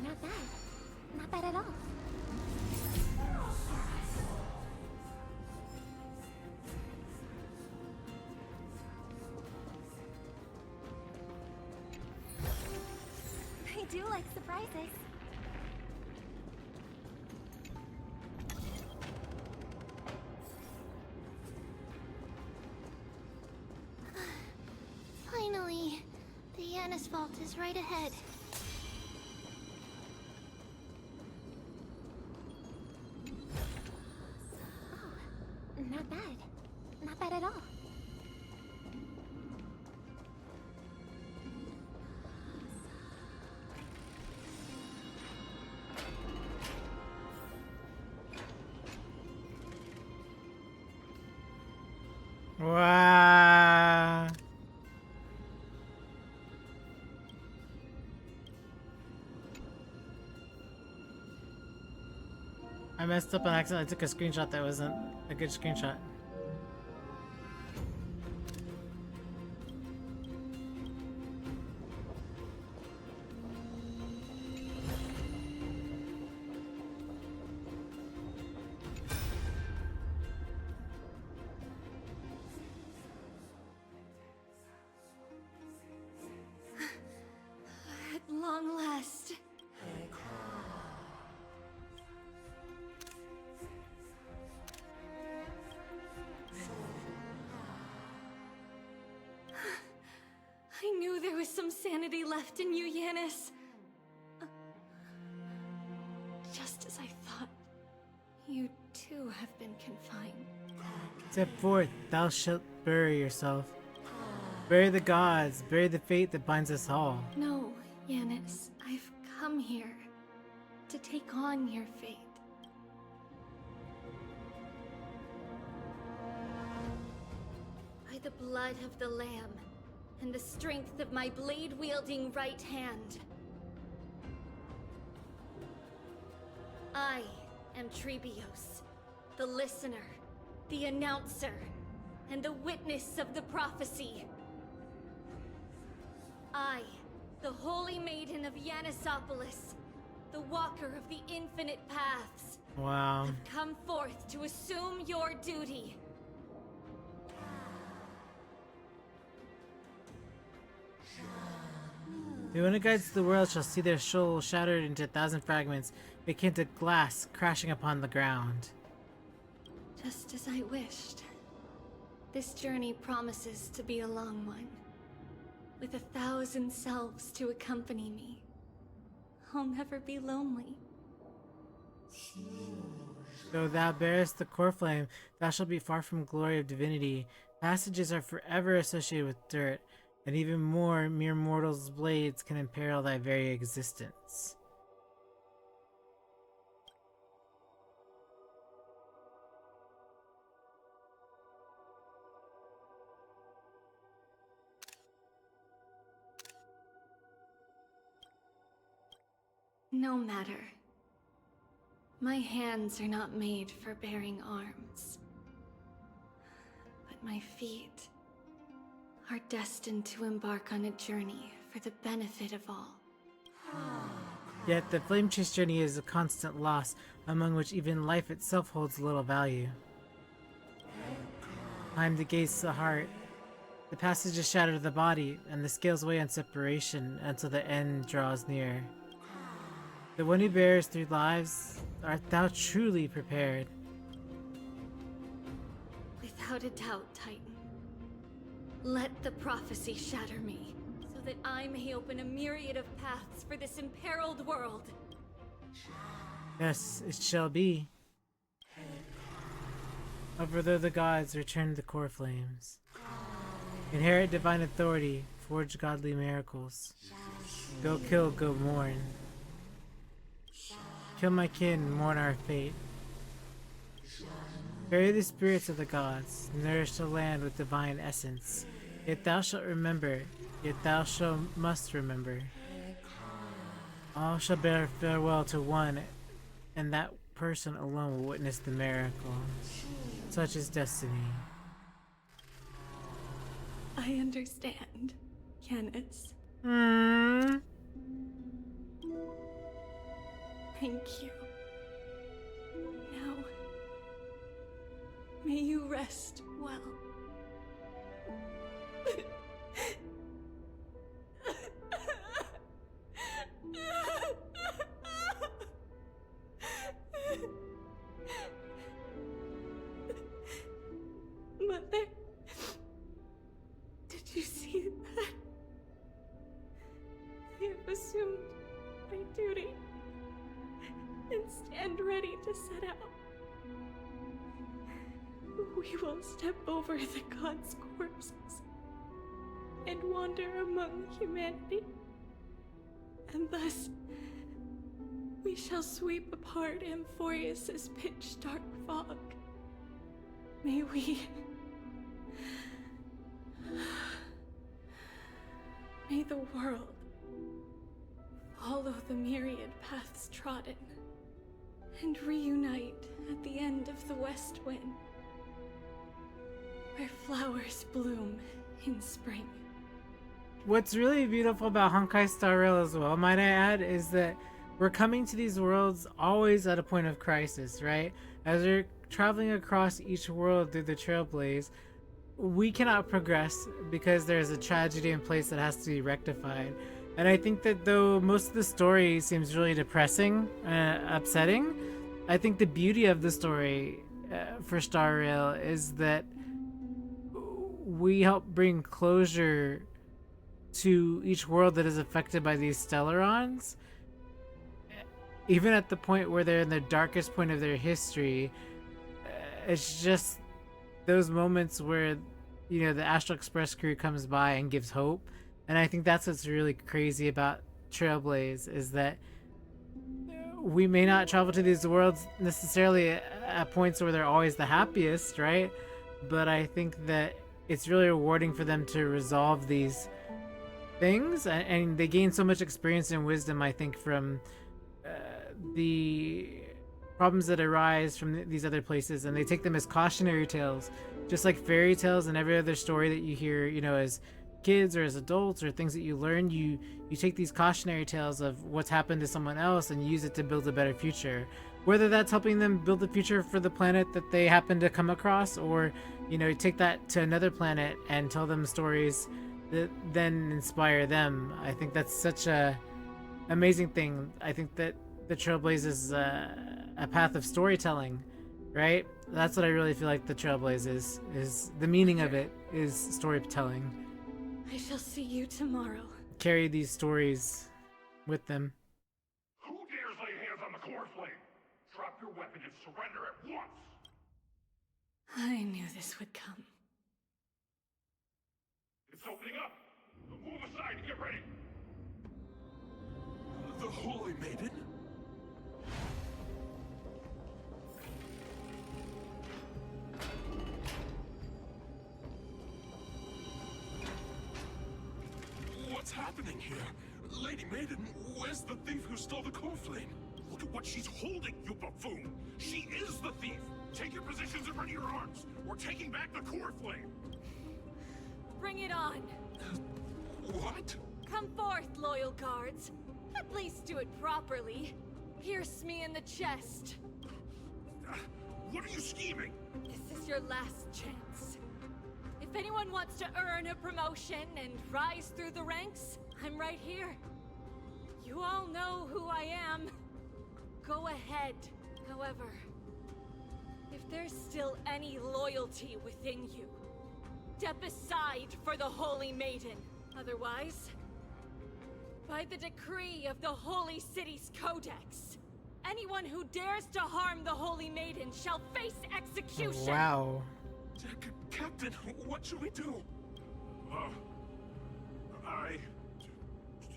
Not bad. Not bad at all. I do like surprises. Finally, the Yanis vault is right ahead. Not bad. Not bad at all. Wow. I messed up on accident. I took a screenshot that wasn't a good screenshot. some sanity left in you, Yanis. Just as I thought, you too have been confined. Step forth, thou shalt bury yourself. Bury the gods, bury the fate that binds us all. No, Yanis, I've come here to take on your fate. By the blood of the Lamb and the strength of my blade-wielding right hand, I am Tribulations, the listener, the announcer, and the witness of the prophecy. I, the Holy Maiden of Yanisopolis, the Walker of the Infinite Paths, Wow. have come forth to assume your duty. The one who guides the world shall see their soul shattered into 1,000 fragments, akin to glass crashing upon the ground. Just as I wished. This journey promises to be a long one, with 1,000 selves to accompany me. I'll never be lonely. Though thou bearest the core flame, thou shalt be far from glory of divinity. Passages are forever associated with dirt, and even more mere mortals' blades can imperil thy very existence. No matter. My hands are not made for bearing arms. But my feet are destined to embark on a journey for the benefit of all. Yet the flame chase journey is a constant loss, among which even life itself holds little value. Time degates the heart. The passages shatter the body, and the scales weigh on separation until the end draws near. The one who bears 3 lives, art thou truly prepared? Without a doubt, Titan. Let the prophecy shatter me, so that I may open a myriad of paths for this imperiled world. Yes, it shall be. Overthrow the gods, return the core flames. Inherit divine authority, forge godly miracles. Go kill, go mourn. Kill my kin, mourn our fate. Bury the spirits of the gods, nourish the land with divine essence. Yet thou shalt remember, yet thou must remember. All shall bear farewell to one, and that person alone will witness the miracle. Such is destiny. I understand, Yanis. Thank you. Now, may you rest well. Mother, did you see that? I have assumed my duty and stand ready to set out. We will step over the gods' corpses and wander among humanity, and thus we shall sweep apart Amphoreus' pitch-dark fog. May we... May the world follow the myriad paths trodden and reunite at the end of the west wind, where flowers bloom in spring. What's really beautiful about Honkai Star Rail as well, might I add, is that we're coming to these worlds always at a point of crisis, right? As we're traveling across each world through the Trailblaze, we cannot progress because there's a tragedy in place that has to be rectified. And I think that though most of the story seems really depressing, upsetting, I think the beauty of the story for Star Rail is that we help bring closure to each world that is affected by these Stellarons, even at the point where they're in the darkest point of their history, it's just those moments where, you know, the Astral Express crew comes by and gives hope. And I think that's what's really crazy about Trailblaze, is that we may not travel to these worlds necessarily at points where they're always the happiest, right? But I think that it's really rewarding for them to resolve these things, and they gain so much experience and wisdom, I think, from the problems that arise from these other places, and they take them as cautionary tales, just like fairy tales and every other story that you hear, you know, as kids or as adults, or things that you learn. You take these cautionary tales of what's happened to someone else and use it to build a better future, whether that's helping them build a future for the planet that they happen to come across, or, you know, take that to another planet and tell them stories that then inspire them. I think that's such a amazing thing. I think that the Trailblaze is a path of storytelling, right? That's what I really feel like the Trailblaze is the meaning of it is storytelling. I shall see you tomorrow. Carry these stories with them. Who dares lay hands on the core flame? Drop your weapon and surrender at once! I knew this would come. It's opening up! Move aside and get ready! The Holy Maiden? What's happening here? Lady Maiden, where's the thief who stole the core flame? Look at what she's holding, you buffoon! She is the thief! Take your positions and ready your arms! We're taking back the core flame! Bring it on! What? Come forth, loyal guards. At least do it properly. Pierce me in the chest. What are you scheming? This is your last chance. If anyone wants to earn a promotion and rise through the ranks, I'm right here. You all know who I am. Go ahead. However, if there's still any loyalty within you, step aside for the Holy Maiden. Otherwise, by the decree of the Holy City's Codex, anyone who dares to harm the Holy Maiden shall face execution! Wow. Captain, what should we do?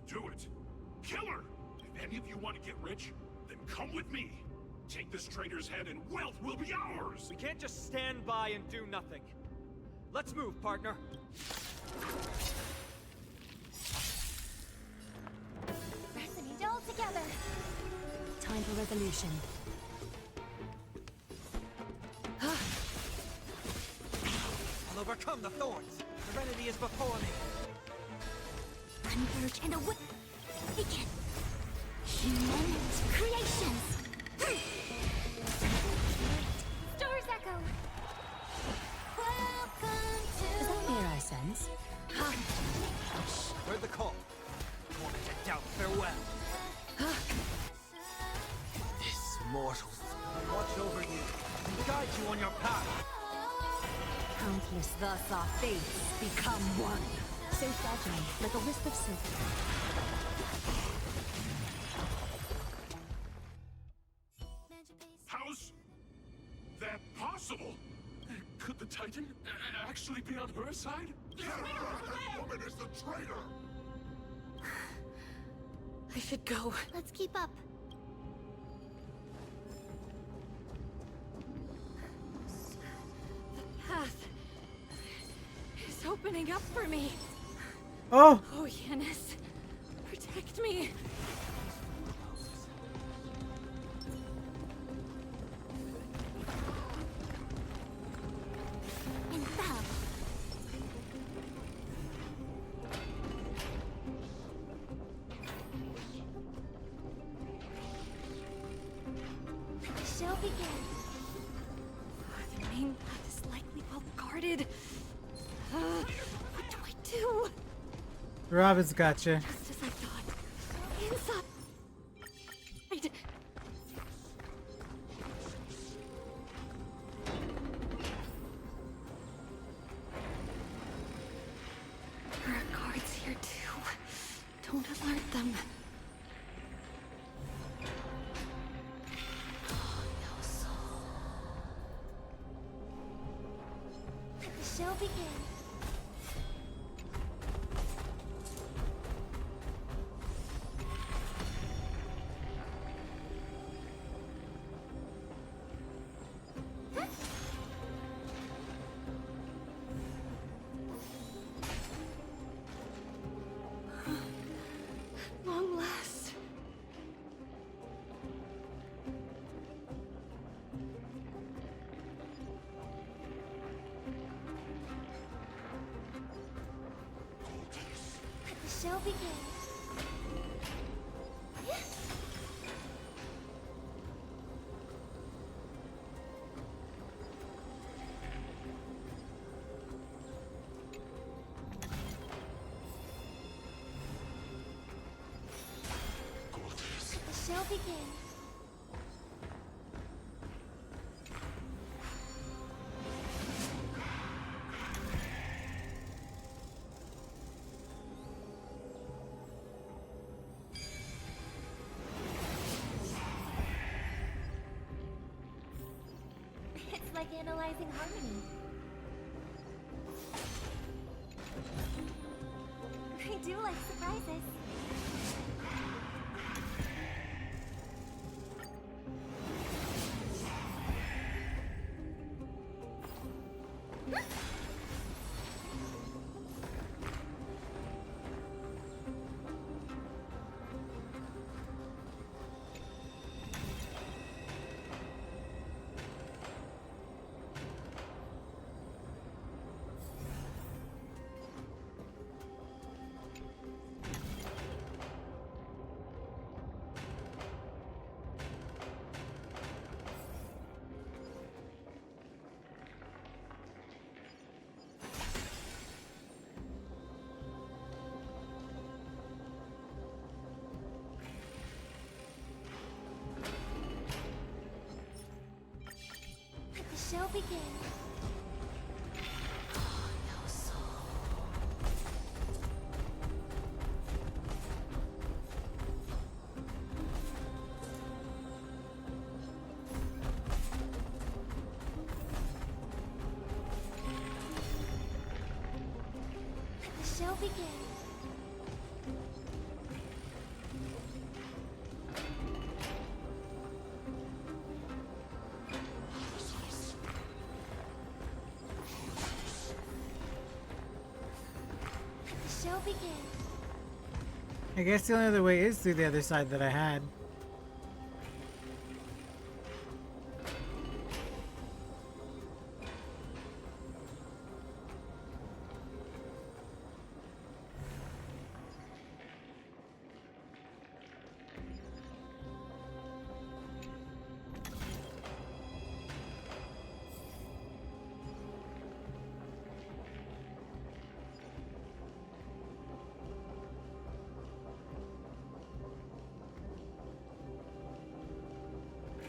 Do it. Kill her! If any of you want to get rich, then come with me. Take this traitor's head and wealth will be ours! We can't just stand by and do nothing. Let's move, partner. Resonate all together. Time for revolution. I'll overcome the thorns. Serenity is before me. Converge and away. Begin. Human creations. Stars echo. Welcome to. Is that fear I sense? Heard the call. Going to doubt farewell. This mortal watch over you and guide you on your path. Countless thus our fates become one. So fragile, like a wisp of silk. How's that possible? Could the Titan actually be on her side? That woman is the traitor! I should go. Let's keep up. The path is opening up for me. Oh! Oh, Yanis, protect me. Infallible. Shall begin. The main path is likely well guarded. What do I do? Robin's gotcha. Just as I thought. Inside. There are guards here too. Don't alert them. Let the show begin. Long last. Let the show begin. Let the show begin. It's like analyzing harmony. I do like surprises. Let the show begin. Let the show begin. Let the show begin. I guess the only other way is through the other side that I had.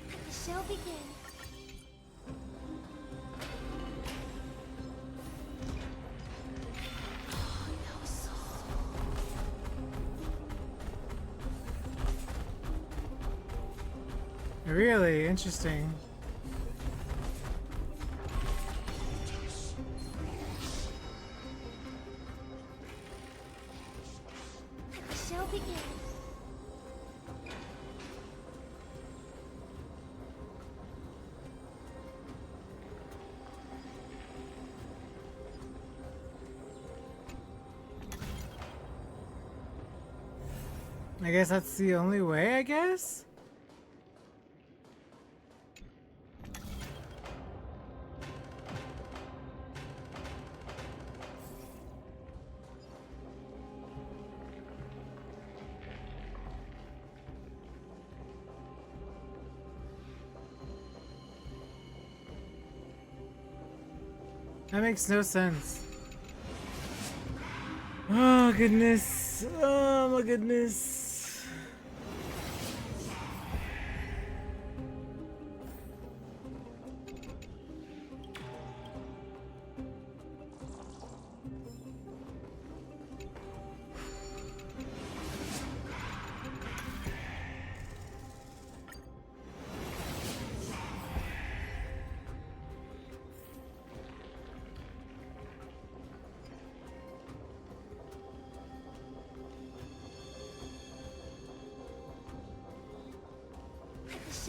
Let the show begin. Really interesting. Let the show begin. I guess that's the only way, I guess? That makes no sense. Oh goodness. Oh my goodness.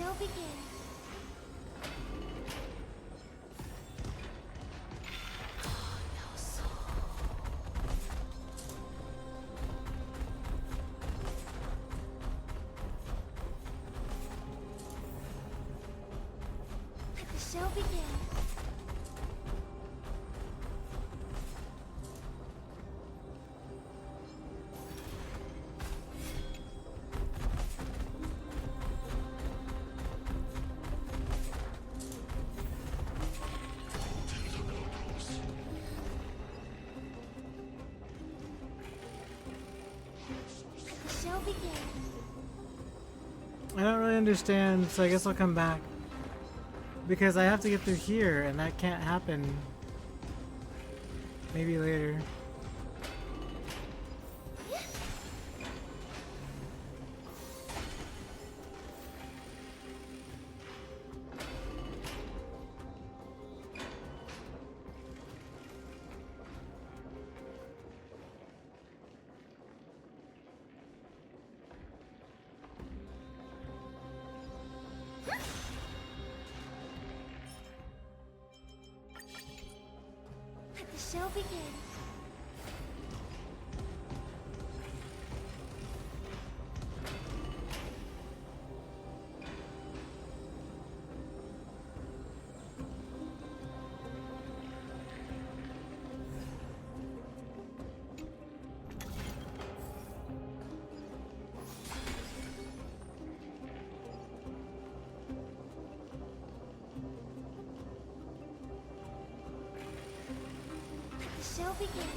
show begin. Let the show begin. I don't really understand, so I guess I'll come back. Because I have to get through here, and that can't happen. Maybe later. Let the show begin. Let the show begin.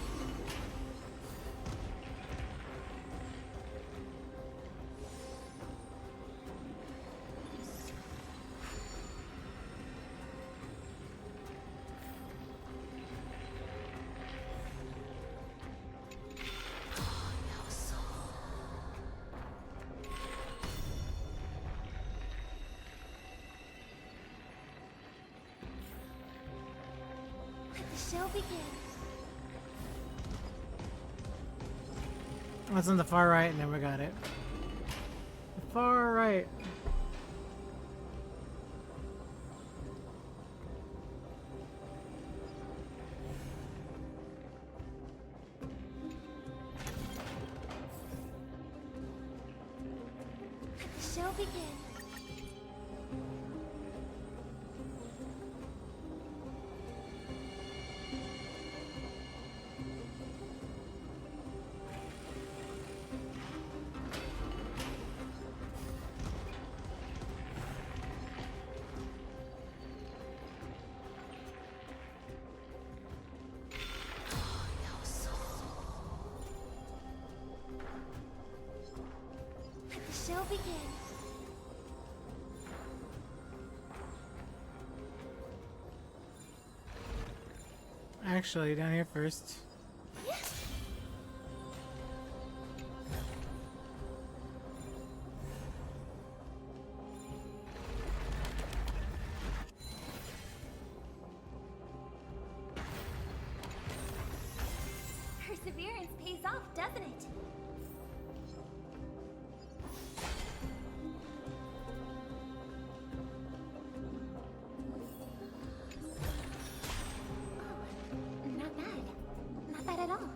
Let the show begin. That's on the far right, and then we got it. The far right. Let the show begin. Let the show begin. Actually, down here first. Perseverance pays off, doesn't it? Oh, not bad. Not bad at all.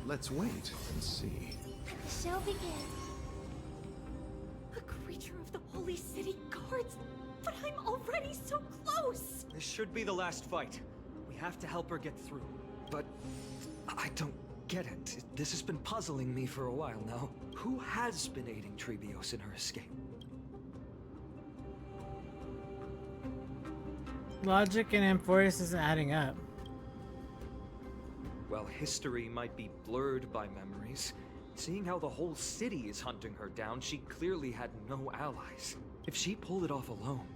Let's wait and see. Let the show begin. A creature of the Holy City Guards? But I'm already so close! This should be the last fight. We have to help her get through. But I don't get it. This has been puzzling me for a while now. Who has been aiding Tribulations in her escape? Logic in Amphoreus isn't adding up. Well, history might be blurred by memories. Seeing how the whole city is hunting her down, she clearly had no allies. If she pulled it off alone,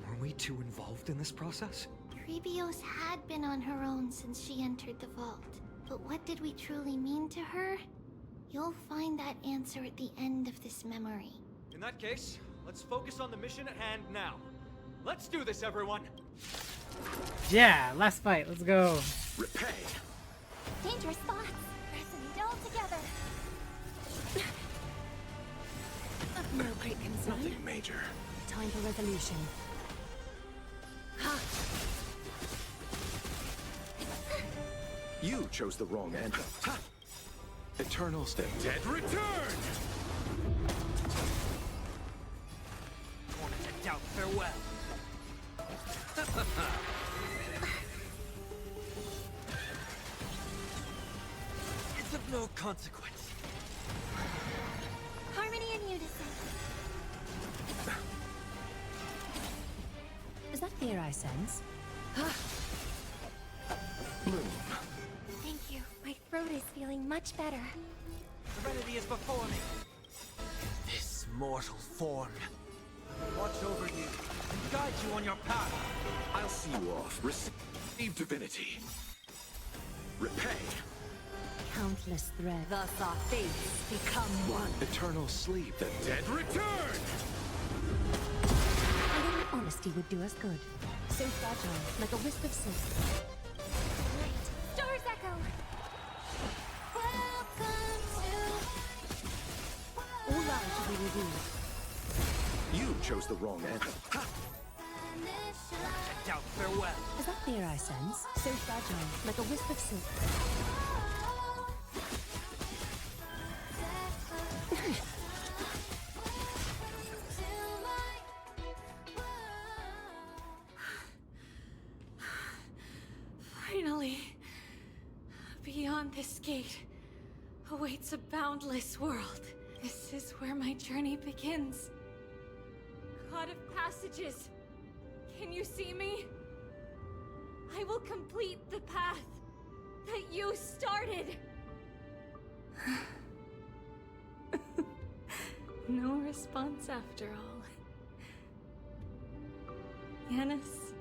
were we too involved in this process? Tribulations had been on her own since she entered the vault. But what did we truly mean to her? You'll find that answer at the end of this memory. In that case, let's focus on the mission at hand now. Let's do this, everyone! Yeah, last fight. Let's go. Repay. Dangerous spots. Resonate all together. No great concern. Nothing major. Time for resolution. You chose the wrong end. Ha! Eternal stay. Dead return! Wanted to doubt farewell. It's of no consequence. Harmony and unison. Is that fear I sense? Bloom. Thank you. My throat is feeling much better. Serenity is before me. This mortal form will watch over you and guide you on your path. I'll see you off. Receive divinity. Repay. Countless threads. Thus our fates become one. Eternal sleep. The Dead return! A little honesty would do us good. So fragile, like a wisp of silk. Light. Stars echo. Welcome to... All lives will be revealed. You chose the wrong end. Ha! To doubt farewell. Is that fear I sense? So fragile, like a wisp of silk. Finally, beyond this gate awaits a boundless world. This is where my journey begins. God of passages, can you see me? I will complete the path that you started. No response after all. Yanis,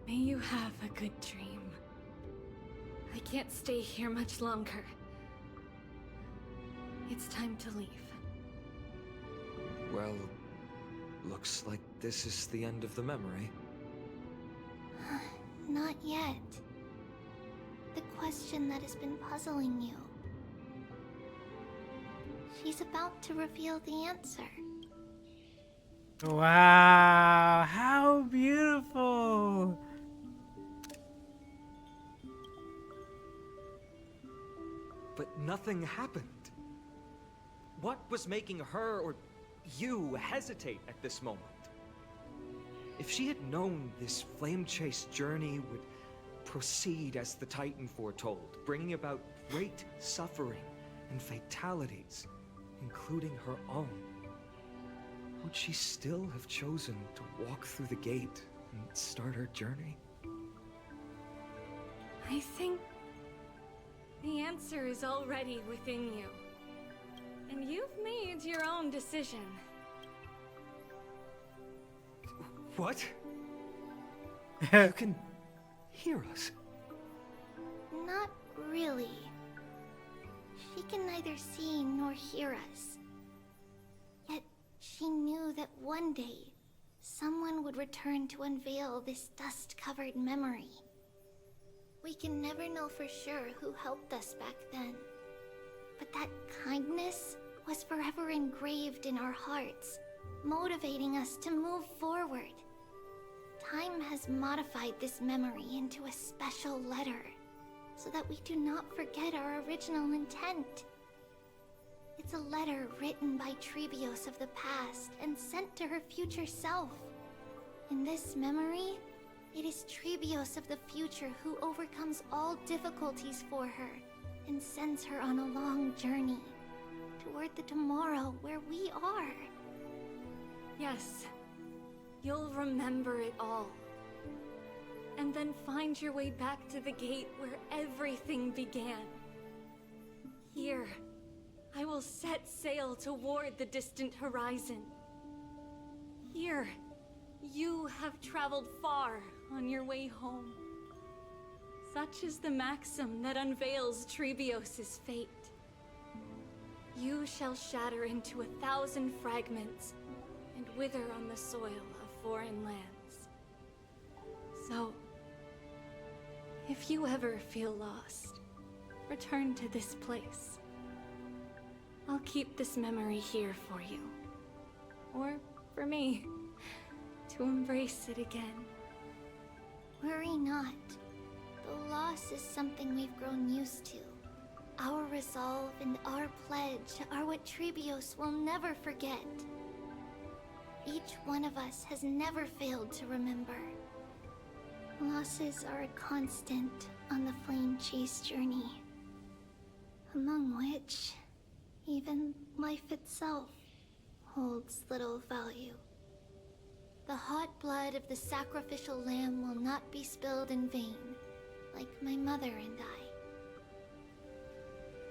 may you have a good dream. I can't stay here much longer. It's time to leave. Well, looks like this is the end of the memory. Not yet. The question that has been puzzling you. She's about to reveal the answer. Wow, how beautiful! But nothing happened. What was making her or you hesitate at this moment? If she had known this flame-chased journey would proceed as the Titan foretold, bringing about great suffering and fatalities, including her own, would she still have chosen to walk through the gate and start her journey? I think the answer is already within you. And you've made your own decision. What? You can hear us? Not really. She can neither see nor hear us. Yet she knew that one day, someone would return to unveil this dust-covered memory. We can never know for sure who helped us back then. But that kindness was forever engraved in our hearts, motivating us to move forward. Time has modified this memory into a special letter, so that we do not forget our original intent. It's a letter written by Tribulations of the past and sent to her future self. In this memory, It is Tribulations of the future who overcomes all difficulties for her and sends her on a long journey toward the tomorrow where we are. Yes, you'll remember it all. And then find your way back to the gate where everything began. Here, I will set sail toward the distant horizon. Here, you have traveled far on your way home. Such is the maxim that unveils Tribulations' fate. You shall shatter into 1,000 fragments and wither on the soil of foreign lands. So, if you ever feel lost, return to this place. I'll keep this memory here for you. Or for me, to embrace it again. Worry not. The loss is something we've grown used to. Our resolve and our pledge are what Tribulations will never forget. Each one of us has never failed to remember. Losses are a constant on the flame chase journey, among which even life itself holds little value. The hot blood of the sacrificial lamb will not be spilled in vain, like my mother and I.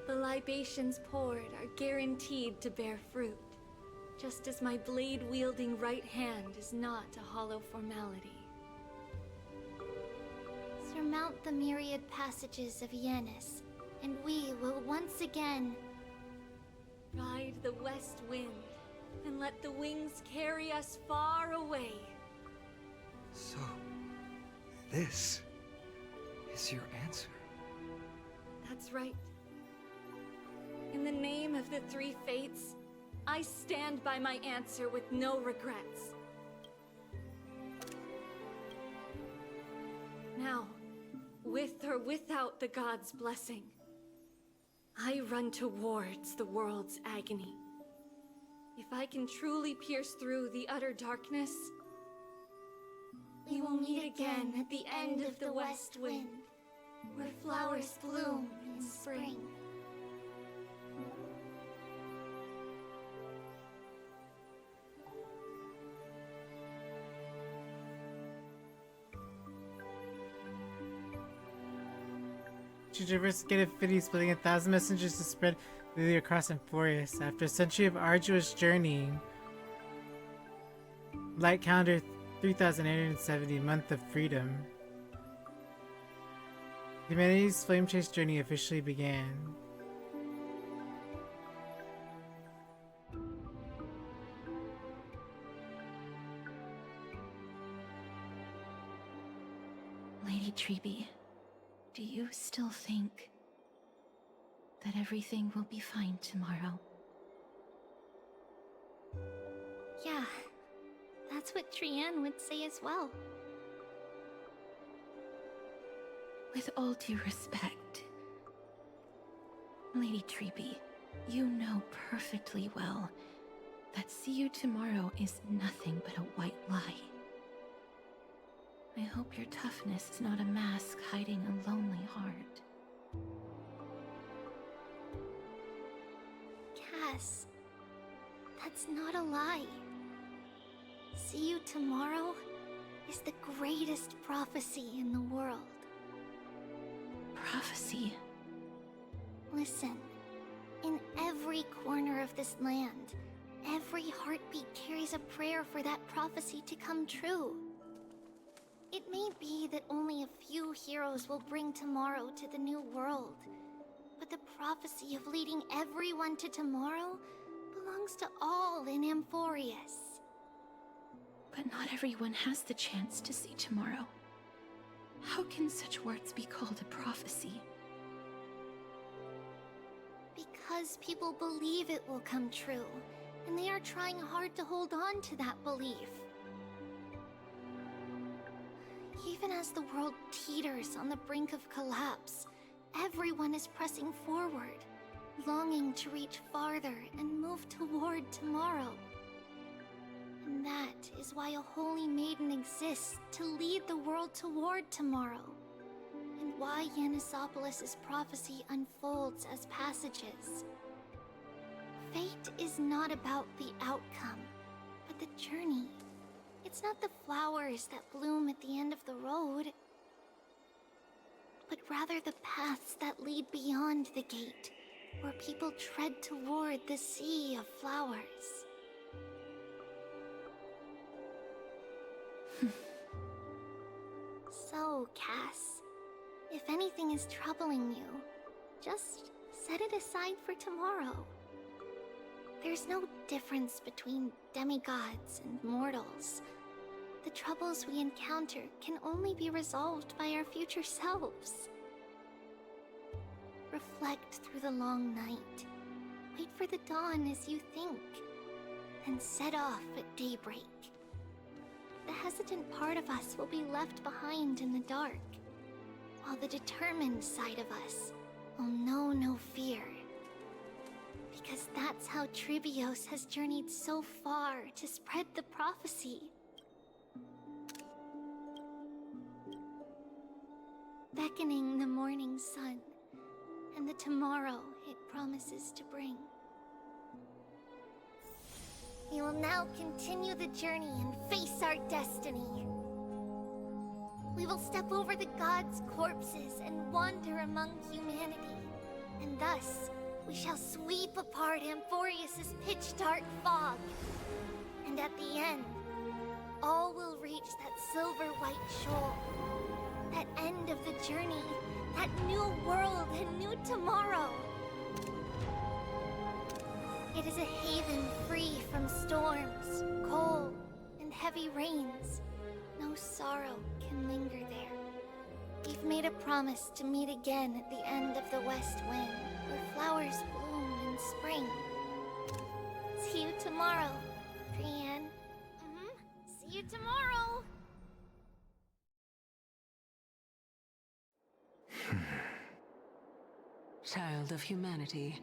The libations poured are guaranteed to bear fruit, just as my blade-wielding right hand is not a hollow formality. Surmount the myriad passages of Yanis, and we will once again ride the west wind, and let the wings carry us far away. So, this is your answer? That's right. In the name of the three fates, I stand by my answer with no regrets. Now, with or without the gods' blessing, I run towards the world's agony. If I can truly pierce through the utter darkness, we will meet again at the end of the west wind, where flowers bloom in spring. Traverse Gate Infinity, splitting 1,000 messengers to spread lily across Amphoreus. After a century of arduous journeying, light calendar 3,870, month of freedom. Humanity's flame chase journey officially began. Lady Trebe, do you still think that everything will be fine tomorrow? Yeah, that's what Trian would say as well. With all due respect, Lady Trebe, you know perfectly well that see you tomorrow is nothing but a white lie. I hope your toughness is not a mask hiding a lonely heart. Cass, that's not a lie. See you tomorrow is the greatest prophecy in the world. Prophecy? Listen, in every corner of this land, every heartbeat carries a prayer for that prophecy to come true. It may be that only a few heroes will bring tomorrow to the new world, but the prophecy of leading everyone to tomorrow belongs to all in Amphoreus. But not everyone has the chance to see tomorrow. How can such words be called a prophecy? Because people believe it will come true, and they are trying hard to hold on to that belief. Even as the world teeters on the brink of collapse, everyone is pressing forward, longing to reach farther and move toward tomorrow. And that is why a holy maiden exists to lead the world toward tomorrow. And why Yanisopoulos' prophecy unfolds as passages. Fate is not about the outcome, but the journey. It's not the flowers that bloom at the end of the road, but rather the paths that lead beyond the gate, where people tread toward the sea of flowers. So, Cass, if anything is troubling you, just set it aside for tomorrow. There's no difference between demigods and mortals. The troubles we encounter can only be resolved by our future selves. Reflect through the long night. Wait for the dawn as you think, and set off at daybreak. The hesitant part of us will be left behind in the dark, while the determined side of us will know no fear. Because that's how Tribios has journeyed so far to spread the prophecy. Beckoning the morning sun, and the tomorrow it promises to bring. We will now continue the journey and face our destiny. We will step over the gods' corpses and wander among humanity, and thus we shall sweep apart Amphoreus' pitch-dark fog. And at the end, all will reach that silver-white shoal. That end of the journey, that new world and new tomorrow. It is a haven free from storms, cold, and heavy rains. No sorrow can linger there. We've made a promise to meet again at the end of the west wind, where flowers bloom in spring. See you tomorrow, Brienne. See you tomorrow! Child of humanity,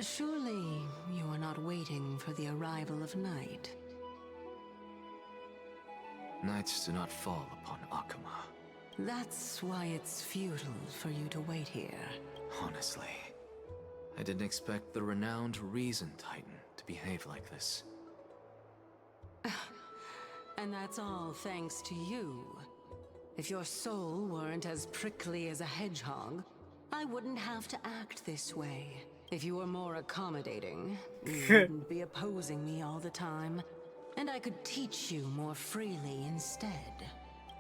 surely you are not waiting for the arrival of night. Nights do not fall upon Akuma. That's why it's futile for you to wait here. Honestly, I didn't expect the renowned Reason Titan to behave like this. And that's all thanks to you. If your soul weren't as prickly as a hedgehog, I wouldn't have to act this way. If you were more accommodating, you wouldn't be opposing me all the time, and I could teach you more freely instead.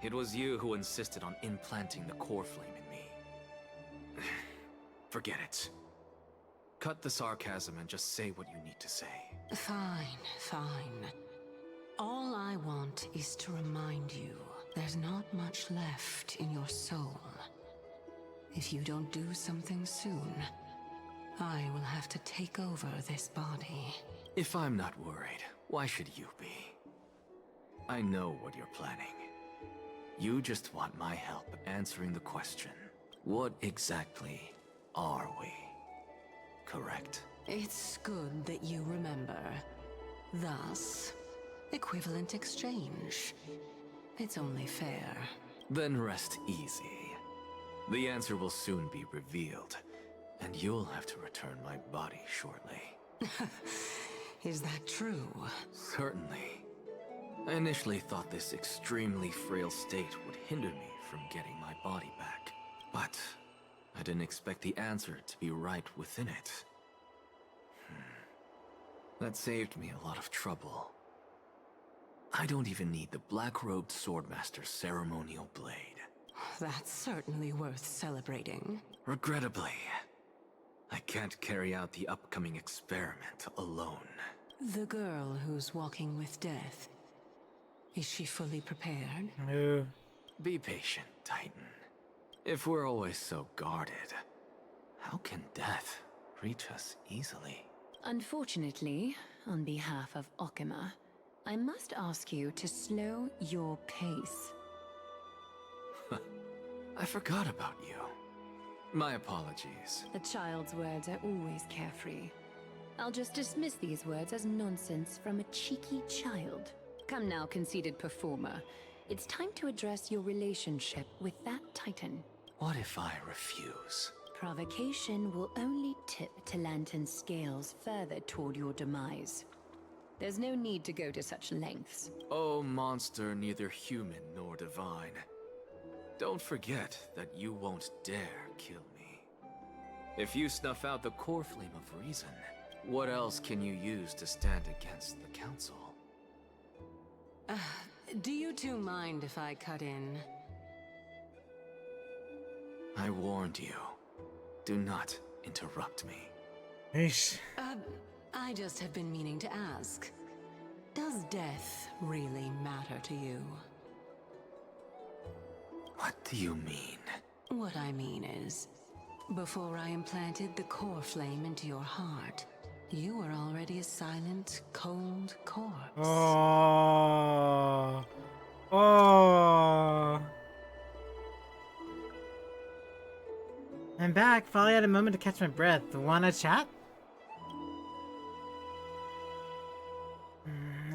It was you who insisted on implanting the core flame in me. Forget it. Cut the sarcasm and just say what you need to say. Fine, fine. All I want is to remind you there's not much left in your soul. If you don't do something soon, I will have to take over this body. If I'm not worried, why should you be? I know what you're planning. You just want my help answering the question. What exactly are we? Correct? It's good that you remember. Thus, equivalent exchange. It's only fair. Then rest easy. The answer will soon be revealed, and you'll have to return my body shortly. Is that true? Certainly. I initially thought this extremely frail state would hinder me from getting my body back. But I didn't expect the answer to be right within it. That saved me a lot of trouble. I don't even need the black-robed swordmaster's ceremonial blade. That's certainly worth celebrating. Regrettably, I can't carry out the upcoming experiment alone. The girl who's walking with death, is she fully prepared? No. Be patient, Titan. If we're always so guarded, how can death reach us easily? Unfortunately, on behalf of Okima, I must ask you to slow your pace. I forgot about you. My apologies. A child's words are always carefree. I'll just dismiss these words as nonsense from a cheeky child. Come now, conceited performer. It's time to address your relationship with that titan. What if I refuse? Provocation will only tip Talantan's scales further toward your demise. There's no need to go to such lengths. Oh, monster neither human nor divine. Don't forget that you won't dare kill me. If you snuff out the core flame of reason, what else can you use to stand against the council? Do you two mind if I cut in? I warned you. Do not interrupt me. Eesh. I just have been meaning to ask. Does death really matter to you? What do you mean? What I mean is, before I implanted the core flame into your heart, you were already a silent, cold corpse. Oh. Oh. I'm back. Finally had a moment to catch my breath. Wanna chat?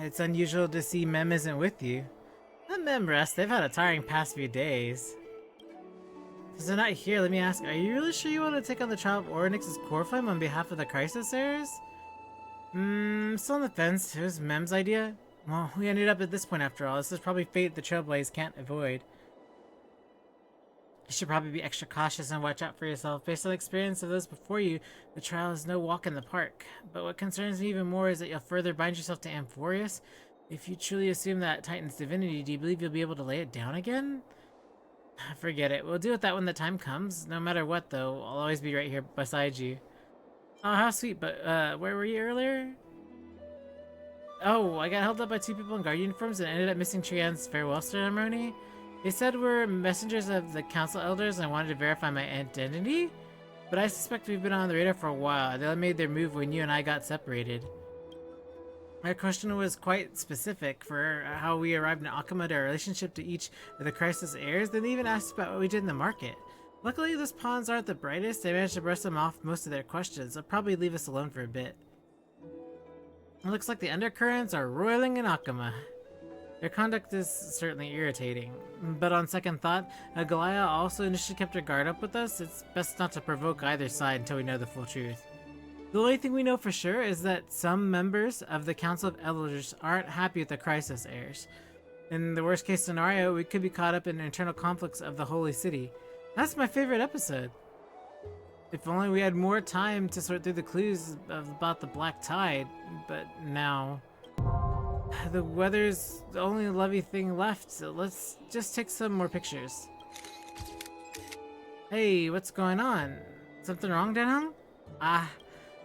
It's unusual to see Mem isn't with you. Let Mem rest. They've had a tiring past few days. Since they're not here, let me ask, are you really sure you want to take on the trial of Oryx's core flame on behalf of the Crisis heirs? Still on the fence. It was Mem's idea. Well, we ended up at this point after all. This is probably fate the Trailblaze can't avoid. You should probably be extra cautious and watch out for yourself. Based on the experience of those before you, the trial is no walk in the park. But what concerns me even more is that you'll further bind yourself to Amphoreus. If you truly assume that Titan's divinity, do you believe you'll be able to lay it down again? Forget it. We'll deal with that when the time comes. No matter what, though, I'll always be right here beside you. Oh, how sweet. But, where were you earlier? Oh, I got held up by two people in guard uniforms and ended up missing Trian's farewell ceremony. They said we're messengers of the council elders and wanted to verify my identity, but I suspect we've been on the radar for a while. They made their move when you and I got separated. My question was quite specific for how we arrived in Akuma to our relationship to each of the Crisis heirs. Then they even asked about what we did in the market. Luckily, those pawns aren't the brightest. They managed to brush them off most of their questions. They'll probably leave us alone for a bit. It looks like the undercurrents are roiling in Akuma. Their conduct is certainly irritating, but on second thought, Galaya also initially kept her guard up with us. It's best not to provoke either side until we know the full truth. The only thing we know for sure is that some members of the Council of Elders aren't happy with the Crisis heirs. In the worst case scenario, we could be caught up in internal conflicts of the Holy City. That's my favorite episode. If only we had more time to sort through the clues about the Black Tide, but now... The weather's the only lovely thing left, so let's just take some more pictures. Hey, what's going on? Something wrong, Danhong?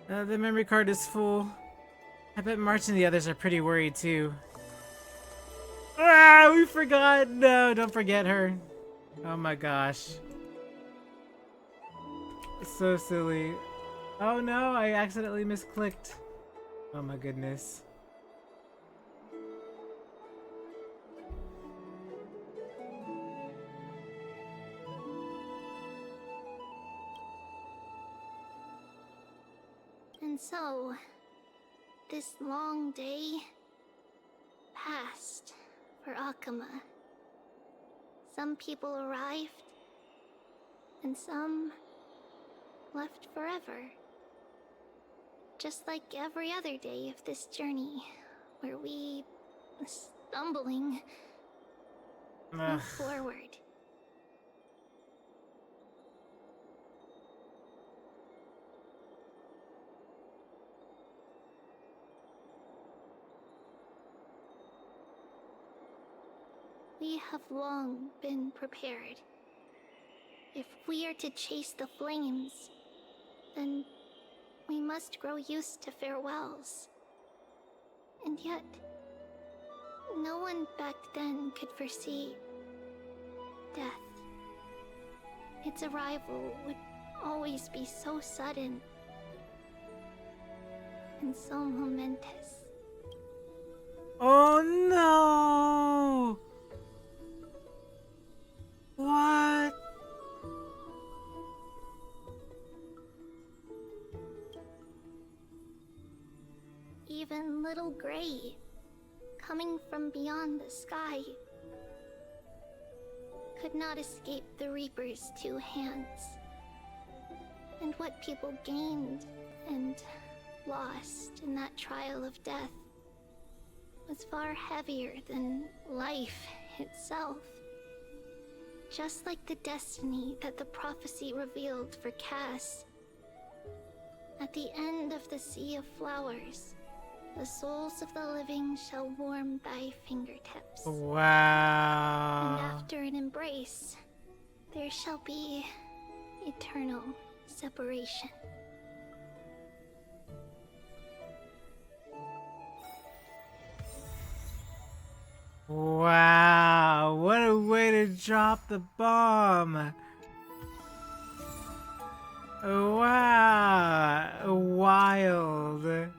The memory card is full. I bet March and the others are pretty worried too. Ah, we forgot! No, don't forget her. Oh my gosh. So silly. Oh no, I accidentally misclicked. Oh my goodness. And so, this long day passed for Akuma. Some people arrived, and some left forever. Just like every other day of this journey, where we, stumbling, move forward. We have long been prepared. If we are to chase the flames, then we must grow used to farewells. And yet, no one back then could foresee death. Its arrival would always be so sudden and so momentous. Oh no! What? even little gray, coming from beyond the sky, could not escape the Reaper's two hands. And what people gained and lost in that trial of death was far heavier than life itself. Just like the destiny that the prophecy revealed for Cass. At the end of the Sea of Flowers, the souls of the living shall warm thy fingertips. Wow. And after an embrace, there shall be eternal separation. Wow, what a way to drop the bomb. Wow, wild.